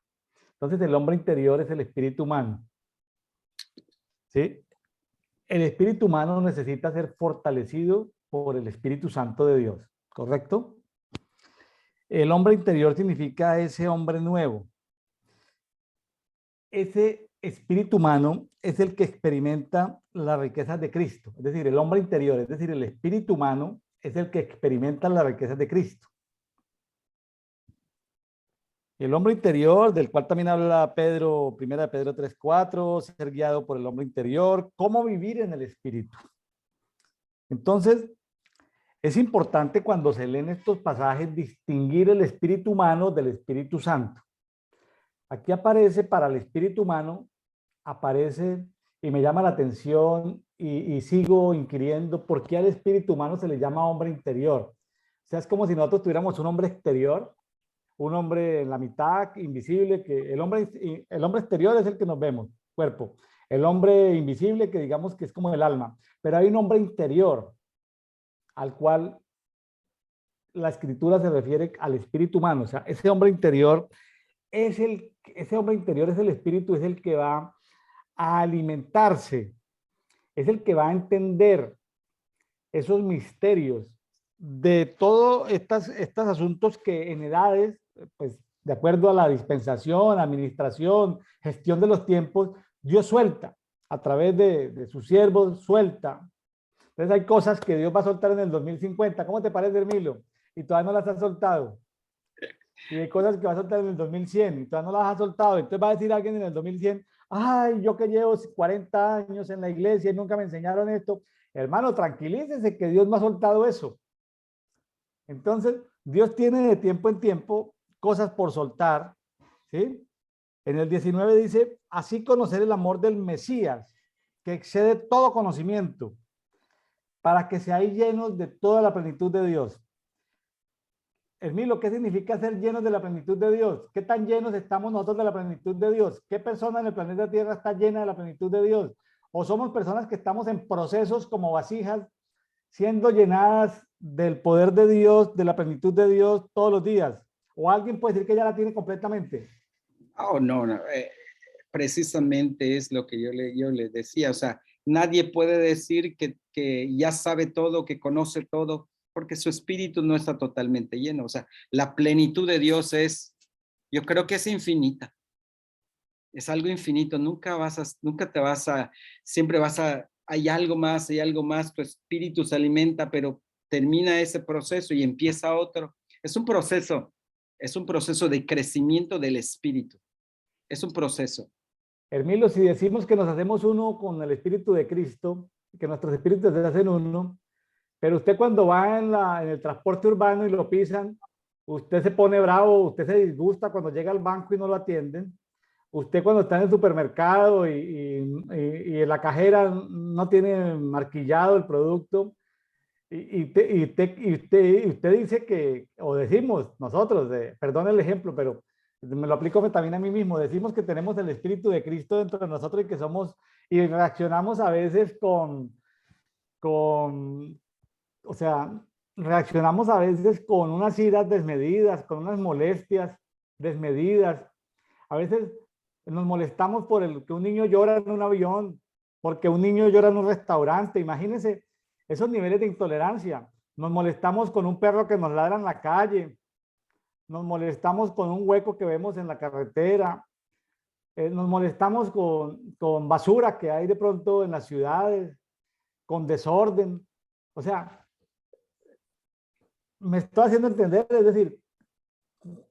Entonces, el hombre interior es el espíritu humano. ¿Sí? El espíritu humano necesita ser fortalecido por el Espíritu Santo de Dios, ¿correcto? El hombre interior significa ese hombre nuevo. Ese espíritu humano es el que experimenta las riquezas de Cristo. Es decir, el hombre interior, es decir, el espíritu humano es el que experimenta las riquezas de Cristo. El hombre interior, del cual también habla Pedro, 1 Pedro 3:4, ser guiado por el hombre interior, cómo vivir en el espíritu. Entonces, es importante cuando se leen estos pasajes distinguir el espíritu humano del Espíritu Santo. Aquí aparece para el espíritu humano, aparece y me llama la atención y sigo inquiriendo por qué al espíritu humano se le llama hombre interior. O sea, es como si nosotros tuviéramos un hombre exterior, un hombre en la mitad, invisible, que el hombre exterior es el que nos vemos, cuerpo. El hombre invisible, que digamos que es como el alma. Pero hay un hombre interior, al cual la escritura se refiere al espíritu humano. O sea, ese hombre interior ese hombre interior es el espíritu, es el que va a alimentarse, es el que va a entender esos misterios de todos estos asuntos que en edades, pues de acuerdo a la dispensación, administración, gestión de los tiempos, Dios suelta a través de sus siervos, suelta. Entonces hay cosas que Dios va a soltar en el 2050. ¿Cómo te parece, Hermilo? Y todavía no las ha soltado. Y hay cosas que va a soltar en el 2100 y todavía no las ha soltado. Entonces va a decir alguien en el 2100, ay, yo que llevo 40 años en la iglesia y nunca me enseñaron esto. Hermano, tranquilícese que Dios no ha soltado eso. Entonces, Dios tiene de tiempo en tiempo cosas por soltar, ¿sí? En el 19 dice, así conocer el amor del Mesías, que excede todo conocimiento, para que seáis llenos de toda la plenitud de Dios. Hermilo, ¿qué significa ser llenos de la plenitud de Dios? ¿Qué tan llenos estamos nosotros de la plenitud de Dios? ¿Qué persona en el planeta Tierra está llena de la plenitud de Dios? ¿O somos personas que estamos en procesos como vasijas, siendo llenadas del poder de Dios, de la plenitud de Dios todos los días? ¿O alguien puede decir que ya la tiene completamente? Oh, no, no. Precisamente es lo que yo le decía. O sea, nadie puede decir que ya sabe todo, que conoce todo, porque su espíritu no está totalmente lleno. O sea, la plenitud de Dios yo creo que es infinita. Es algo infinito. Nunca te vas a, siempre hay algo más, tu espíritu se alimenta, pero termina ese proceso y empieza otro. Es un proceso de crecimiento del espíritu. Es un proceso. Hermilo, si decimos que nos hacemos uno con el Espíritu de Cristo, que nuestros espíritus se hacen uno, pero usted cuando va en el transporte urbano y lo pisan, usted se pone bravo, usted se disgusta cuando llega al banco y no lo atienden. Usted cuando está en el supermercado y en la cajera no tiene marquillado el producto usted dice que, o decimos nosotros, perdón el ejemplo, pero me lo aplico también a mí mismo, decimos que tenemos el Espíritu de Cristo dentro de nosotros y que somos, y reaccionamos a veces con o sea, reaccionamos a veces con unas iras desmedidas, con unas molestias desmedidas. A veces nos molestamos por el que un niño llora en un avión, porque un niño llora en un restaurante. Imagínense esos niveles de intolerancia. Nos molestamos con un perro que nos ladra en la calle. Nos molestamos con un hueco que vemos en la carretera. nos molestamos con basura que hay de pronto en las ciudades, con desorden. O sea, me estoy haciendo entender, es decir,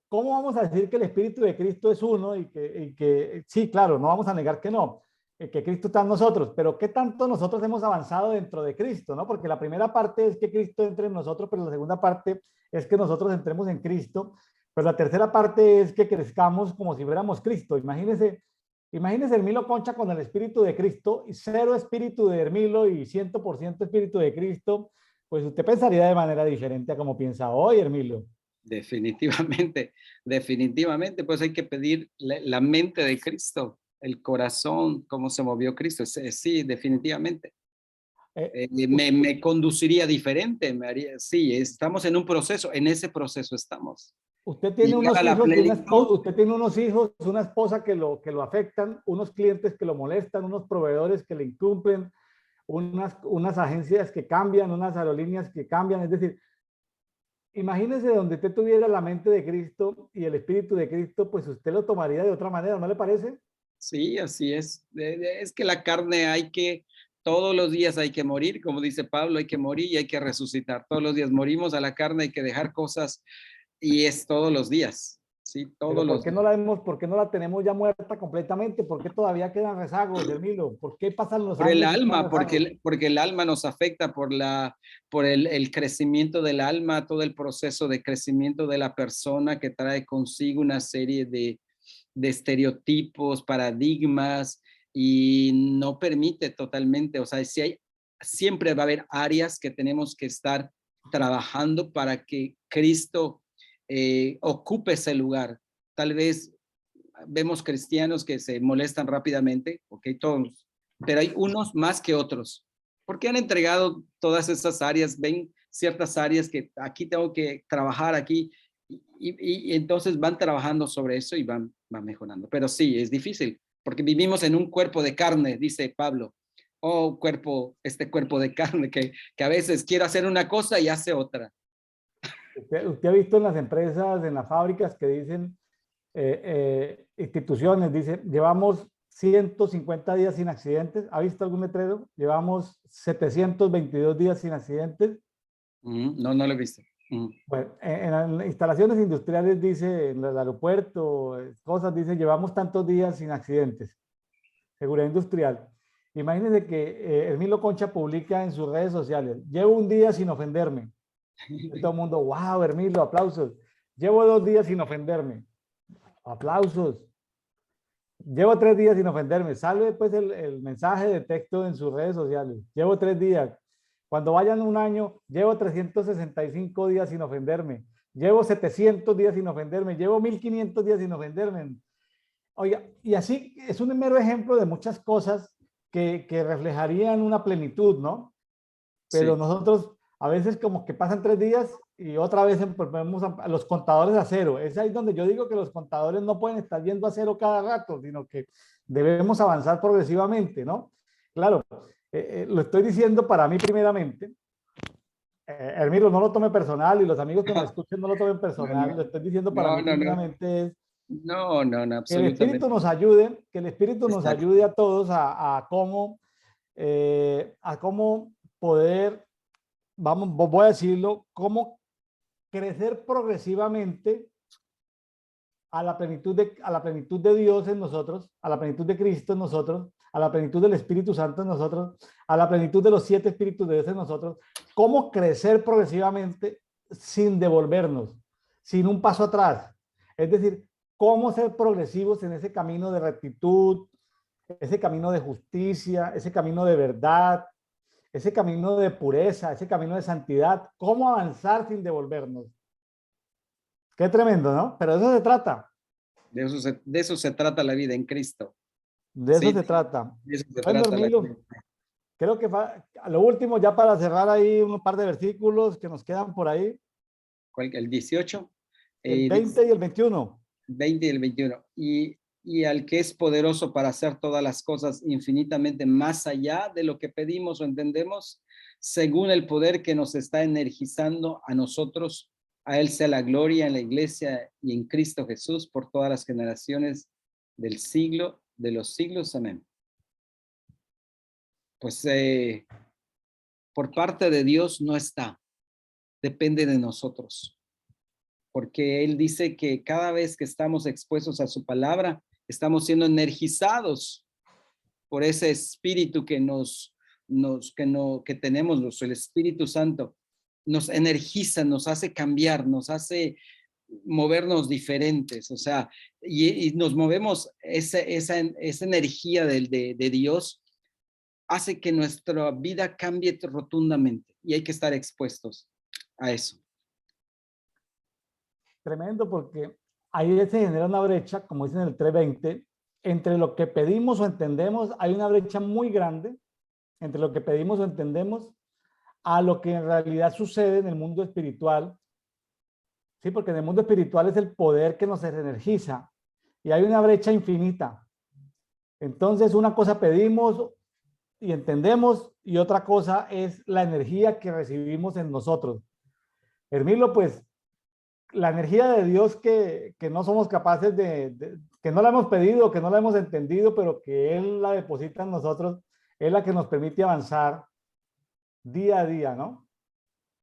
¿cómo vamos a decir que el Espíritu de Cristo es uno y que sí, claro, no vamos a negar que no, que Cristo está en nosotros, pero qué tanto nosotros hemos avanzado dentro de Cristo, ¿no? Porque la primera parte es que Cristo entre en nosotros, pero la segunda parte es que nosotros entremos en Cristo, pero la tercera parte es que crezcamos como si fuéramos Cristo. Imagínese Hermilo Concha con el Espíritu de Cristo y cero Espíritu de Hermilo y 100% Espíritu de Cristo, pues usted pensaría de manera diferente a como piensa hoy, Hermilo. Definitivamente, definitivamente, pues hay que pedir la mente de Cristo, el corazón, cómo se movió Cristo. Sí, definitivamente. Me conduciría diferente, me haría, sí, estamos en un proceso, en ese proceso estamos. Usted tiene Llegar a unos la hijos plenitud. usted tiene unos hijos, una esposa que lo afectan, unos clientes que lo molestan, unos proveedores que le incumplen, unas agencias que cambian, unas aerolíneas que cambian. Es decir, imagínese donde usted tuviera la mente de Cristo y el Espíritu de Cristo, pues usted lo tomaría de otra manera, ¿no le parece? Sí, así es. Es que la carne todos los días hay que morir, como dice Pablo, hay que morir y hay que resucitar. Todos los días morimos a la carne, hay que dejar cosas y es todos los días, sí, Pero todos los días. por qué no la tenemos ya muerta completamente? ¿Por qué todavía quedan rezagos, Hermilo? ¿Por qué pasan los Por el años y quedan alma, rezagos? porque el alma nos afecta por el crecimiento del alma, todo el proceso de crecimiento de la persona que trae consigo una serie de estereotipos, paradigmas y no permite totalmente, o sea, siempre va a haber áreas que tenemos que estar trabajando para que Cristo ocupe ese lugar. Tal vez vemos cristianos que se molestan rápidamente, ok, todos, pero hay unos más que otros, porque han entregado todas esas áreas, ven ciertas áreas que aquí tengo que trabajar aquí, y entonces van trabajando sobre eso y van mejorando. Pero sí, es difícil, porque vivimos en un cuerpo de carne, dice Pablo. Oh, este cuerpo de carne que a veces quiere hacer una cosa y hace otra. Usted ha visto en las empresas, en las fábricas que dicen, instituciones, dicen, llevamos 150 días sin accidentes. ¿Ha visto algún letrero? Llevamos 722 días sin accidentes. No, no lo he visto. Bueno, en las instalaciones industriales dice, en el aeropuerto, cosas, dice, llevamos tantos días sin accidentes. Seguridad industrial. Imagínense que Hermilo Concha publica en sus redes sociales, llevo un día sin ofenderme. Y todo el mundo, wow, Hermilo, aplausos. Llevo 2 días sin ofenderme. Aplausos. Llevo 3 días sin ofenderme. Sale después el mensaje de texto en sus redes sociales. Llevo 3 días. Cuando vayan un año, llevo 365 días sin ofenderme. Llevo 700 días sin ofenderme. Llevo 1500 días sin ofenderme. Oiga, y así es un mero ejemplo de muchas cosas que reflejarían una plenitud, ¿no? Pero Sí. nosotros a veces como que pasan 3 días y otra vez volvemos a los contadores a cero. Es ahí donde yo digo que los contadores no pueden estar yendo a cero cada rato, sino que debemos avanzar progresivamente, ¿no? Claro, lo estoy diciendo para mí primeramente. Hermilo, no lo tome personal y los amigos que me escuchen no lo tomen No, personal. Lo no, estoy diciendo para no, mí no, no, primeramente es no, no, no, que el Espíritu absolutamente. nos ayude, que el Espíritu nos Exacto. ayude a todos a cómo poder, vamos, voy a decirlo, cómo crecer progresivamente a la plenitud de Dios en nosotros, a la plenitud de Cristo en nosotros, a la plenitud del Espíritu Santo en nosotros, a la plenitud de los 7 Espíritus de Dios en nosotros, cómo crecer progresivamente sin devolvernos, sin un paso atrás. Es decir, cómo ser progresivos en ese camino de rectitud, ese camino de justicia, ese camino de verdad, ese camino de pureza, ese camino de santidad, cómo avanzar sin devolvernos. Qué tremendo, ¿no? Pero de eso se trata, De eso se trata la vida en Cristo. de eso Sí, se trata. de eso se Bueno, trata la vida. Hermilo, creo que a lo último, ya para cerrar ahí un par de versículos que nos quedan por ahí, El 18, el dice 20 y el 21. 20 y el 21. Y al que es poderoso para hacer todas las cosas infinitamente más allá de lo que pedimos o entendemos, según el poder que nos está energizando a nosotros, a Él sea la gloria en la iglesia y en Cristo Jesús por todas las generaciones, del siglo de los siglos. Amén. Pues por parte de Dios no está, depende de nosotros, porque Él dice que cada vez que estamos expuestos a su palabra, estamos siendo energizados por ese espíritu que tenemos, el Espíritu Santo, nos energiza, nos hace cambiar, nos hace movernos diferentes, o sea, y nos movemos, esa energía de Dios hace que nuestra vida cambie rotundamente y hay que estar expuestos a eso. Tremendo, porque ahí se genera una brecha, como dicen en el 3:20, entre lo que pedimos o entendemos, hay una brecha muy grande entre lo que pedimos o entendemos a lo que en realidad sucede en el mundo espiritual. Sí, porque en el mundo espiritual es el poder que nos energiza y hay una brecha infinita. Entonces, una cosa pedimos y entendemos y otra cosa es la energía que recibimos en nosotros. Hermilo, pues la energía de Dios que no somos capaces que no la hemos pedido, que no la hemos entendido, pero que Él la deposita en nosotros, es la que nos permite avanzar día a día, ¿no?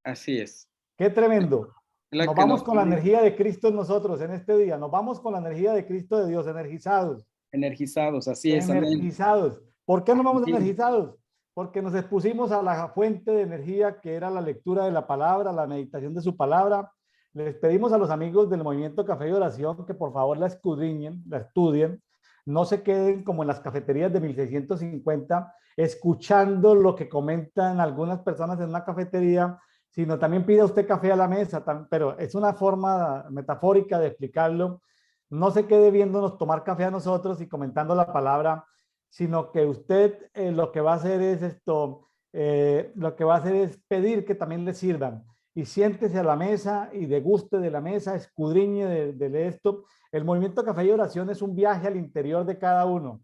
Así es. Qué tremendo. La Nos que vamos nos con la energía de Cristo en nosotros en este día. Nos vamos con la energía de Cristo de Dios, energizados. energizados, así es, amén. Energizados. ¿Por qué nos vamos Sí. energizados? Porque nos expusimos a la fuente de energía que era la lectura de la palabra, la meditación de su palabra. Les pedimos a los amigos del Movimiento Café y Oración que por favor la escudriñen, la estudien. No se queden como en las cafeterías de 1650 escuchando lo que comentan algunas personas en una cafetería, sino también pida usted café a la mesa, pero es una forma metafórica de explicarlo. No se quede viéndonos tomar café a nosotros y comentando la palabra, sino que usted lo que va a hacer es lo que va a hacer es pedir que también le sirvan. Y siéntese a la mesa y deguste de la mesa, escudriñe de esto. El Movimiento Café y Oración es un viaje al interior de cada uno.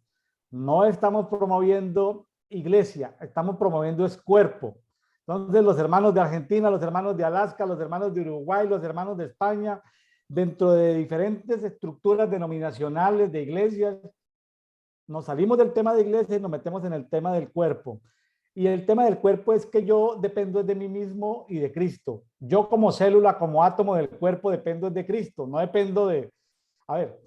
No estamos promoviendo iglesia, estamos promoviendo es cuerpo. Entonces, los hermanos de Argentina, los hermanos de Alaska, los hermanos de Uruguay, los hermanos de España, dentro de diferentes estructuras denominacionales de iglesias, nos salimos del tema de iglesia y nos metemos en el tema del cuerpo. Y el tema del cuerpo es que yo dependo de mí mismo y de Cristo. Yo como célula, como átomo del cuerpo, dependo de Cristo. No dependo a ver,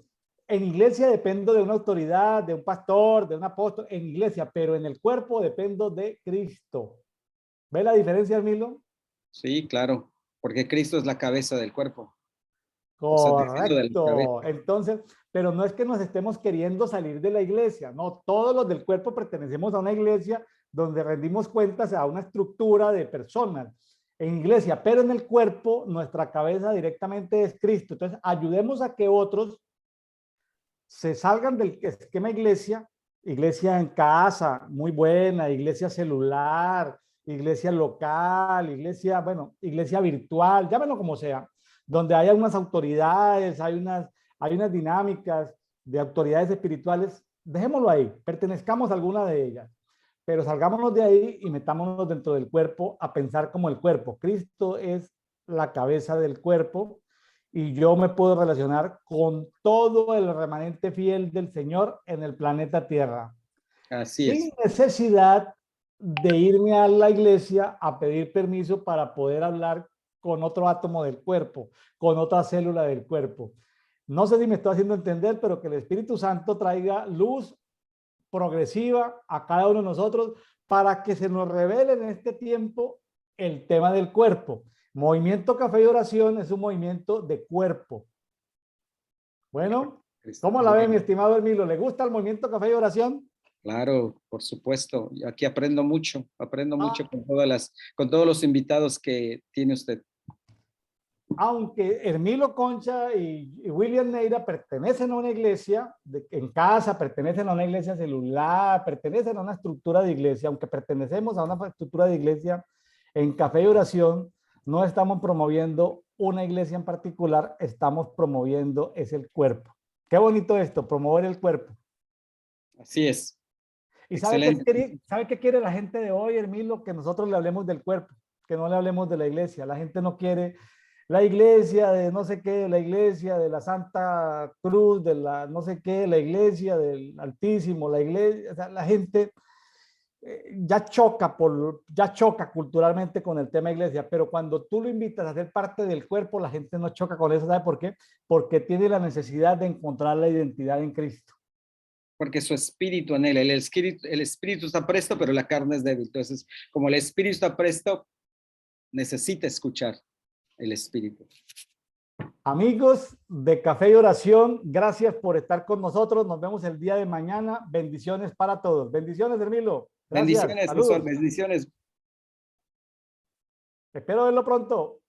en iglesia dependo de una autoridad, de un pastor, de un apóstol, en iglesia, pero en el cuerpo dependo de Cristo. ¿Ve la diferencia, Milo? Sí, claro, porque Cristo es la cabeza del cuerpo. O sea, diciendo de la cabeza. Correcto. Entonces, pero no es que nos estemos queriendo salir de la iglesia, no, todos los del cuerpo pertenecemos a una iglesia donde rendimos cuentas a una estructura de personas en iglesia, pero en el cuerpo nuestra cabeza directamente es Cristo. Entonces, ayudemos a que otros se salgan del esquema iglesia, iglesia en casa, muy buena, iglesia celular, iglesia local, iglesia, bueno, iglesia virtual, llámenlo como sea, donde haya unas autoridades, hay unas dinámicas de autoridades espirituales, dejémoslo ahí, pertenezcamos a alguna de ellas, pero salgámonos de ahí y metámonos dentro del cuerpo a pensar como el cuerpo. Cristo es la cabeza del cuerpo y yo me puedo relacionar con todo el remanente fiel del Señor en el planeta Tierra, Así sin es. necesidad de irme a la iglesia a pedir permiso para poder hablar con otro átomo del cuerpo, con otra célula del cuerpo. No sé si me estoy haciendo entender, pero que el Espíritu Santo traiga luz progresiva a cada uno de nosotros para que se nos revele en este tiempo el tema del cuerpo. Movimiento Café y Oración es un movimiento de cuerpo. Bueno, ¿cómo la ve, mi estimado Hermilo? ¿Le gusta el Movimiento Café y Oración? Claro, por supuesto. Aquí aprendo mucho con todos los invitados que tiene usted. Aunque Hermilo Concha y William Neira pertenecen a una iglesia en casa, pertenecen a una iglesia celular, pertenecen a una estructura de iglesia, aunque pertenecemos a una estructura de iglesia en Café y Oración, no estamos promoviendo una iglesia en particular, estamos promoviendo es el cuerpo. Qué bonito esto, promover el cuerpo. Así es. ¿Y Excelente. sabe qué quiere la gente de hoy, Hermilo? Que nosotros le hablemos del cuerpo, que no le hablemos de la iglesia. La gente no quiere la iglesia de no sé qué, la iglesia de la Santa Cruz, de la no sé qué, la iglesia del Altísimo, la iglesia, o sea, la gente ya choca culturalmente con el tema iglesia, pero cuando tú lo invitas a ser parte del cuerpo, la gente no choca con eso, ¿sabe por qué? Porque tiene la necesidad de encontrar la identidad en Cristo. Porque su espíritu anhela, el espíritu está presto, pero la carne es débil. Entonces, como el espíritu está presto, necesita escuchar el espíritu. Amigos de Café y Oración, gracias por estar con nosotros. Nos vemos el día de mañana. Bendiciones para todos. Bendiciones, Hermilo. Gracias. Bendiciones, Saludos. bendiciones. Espero verlo pronto.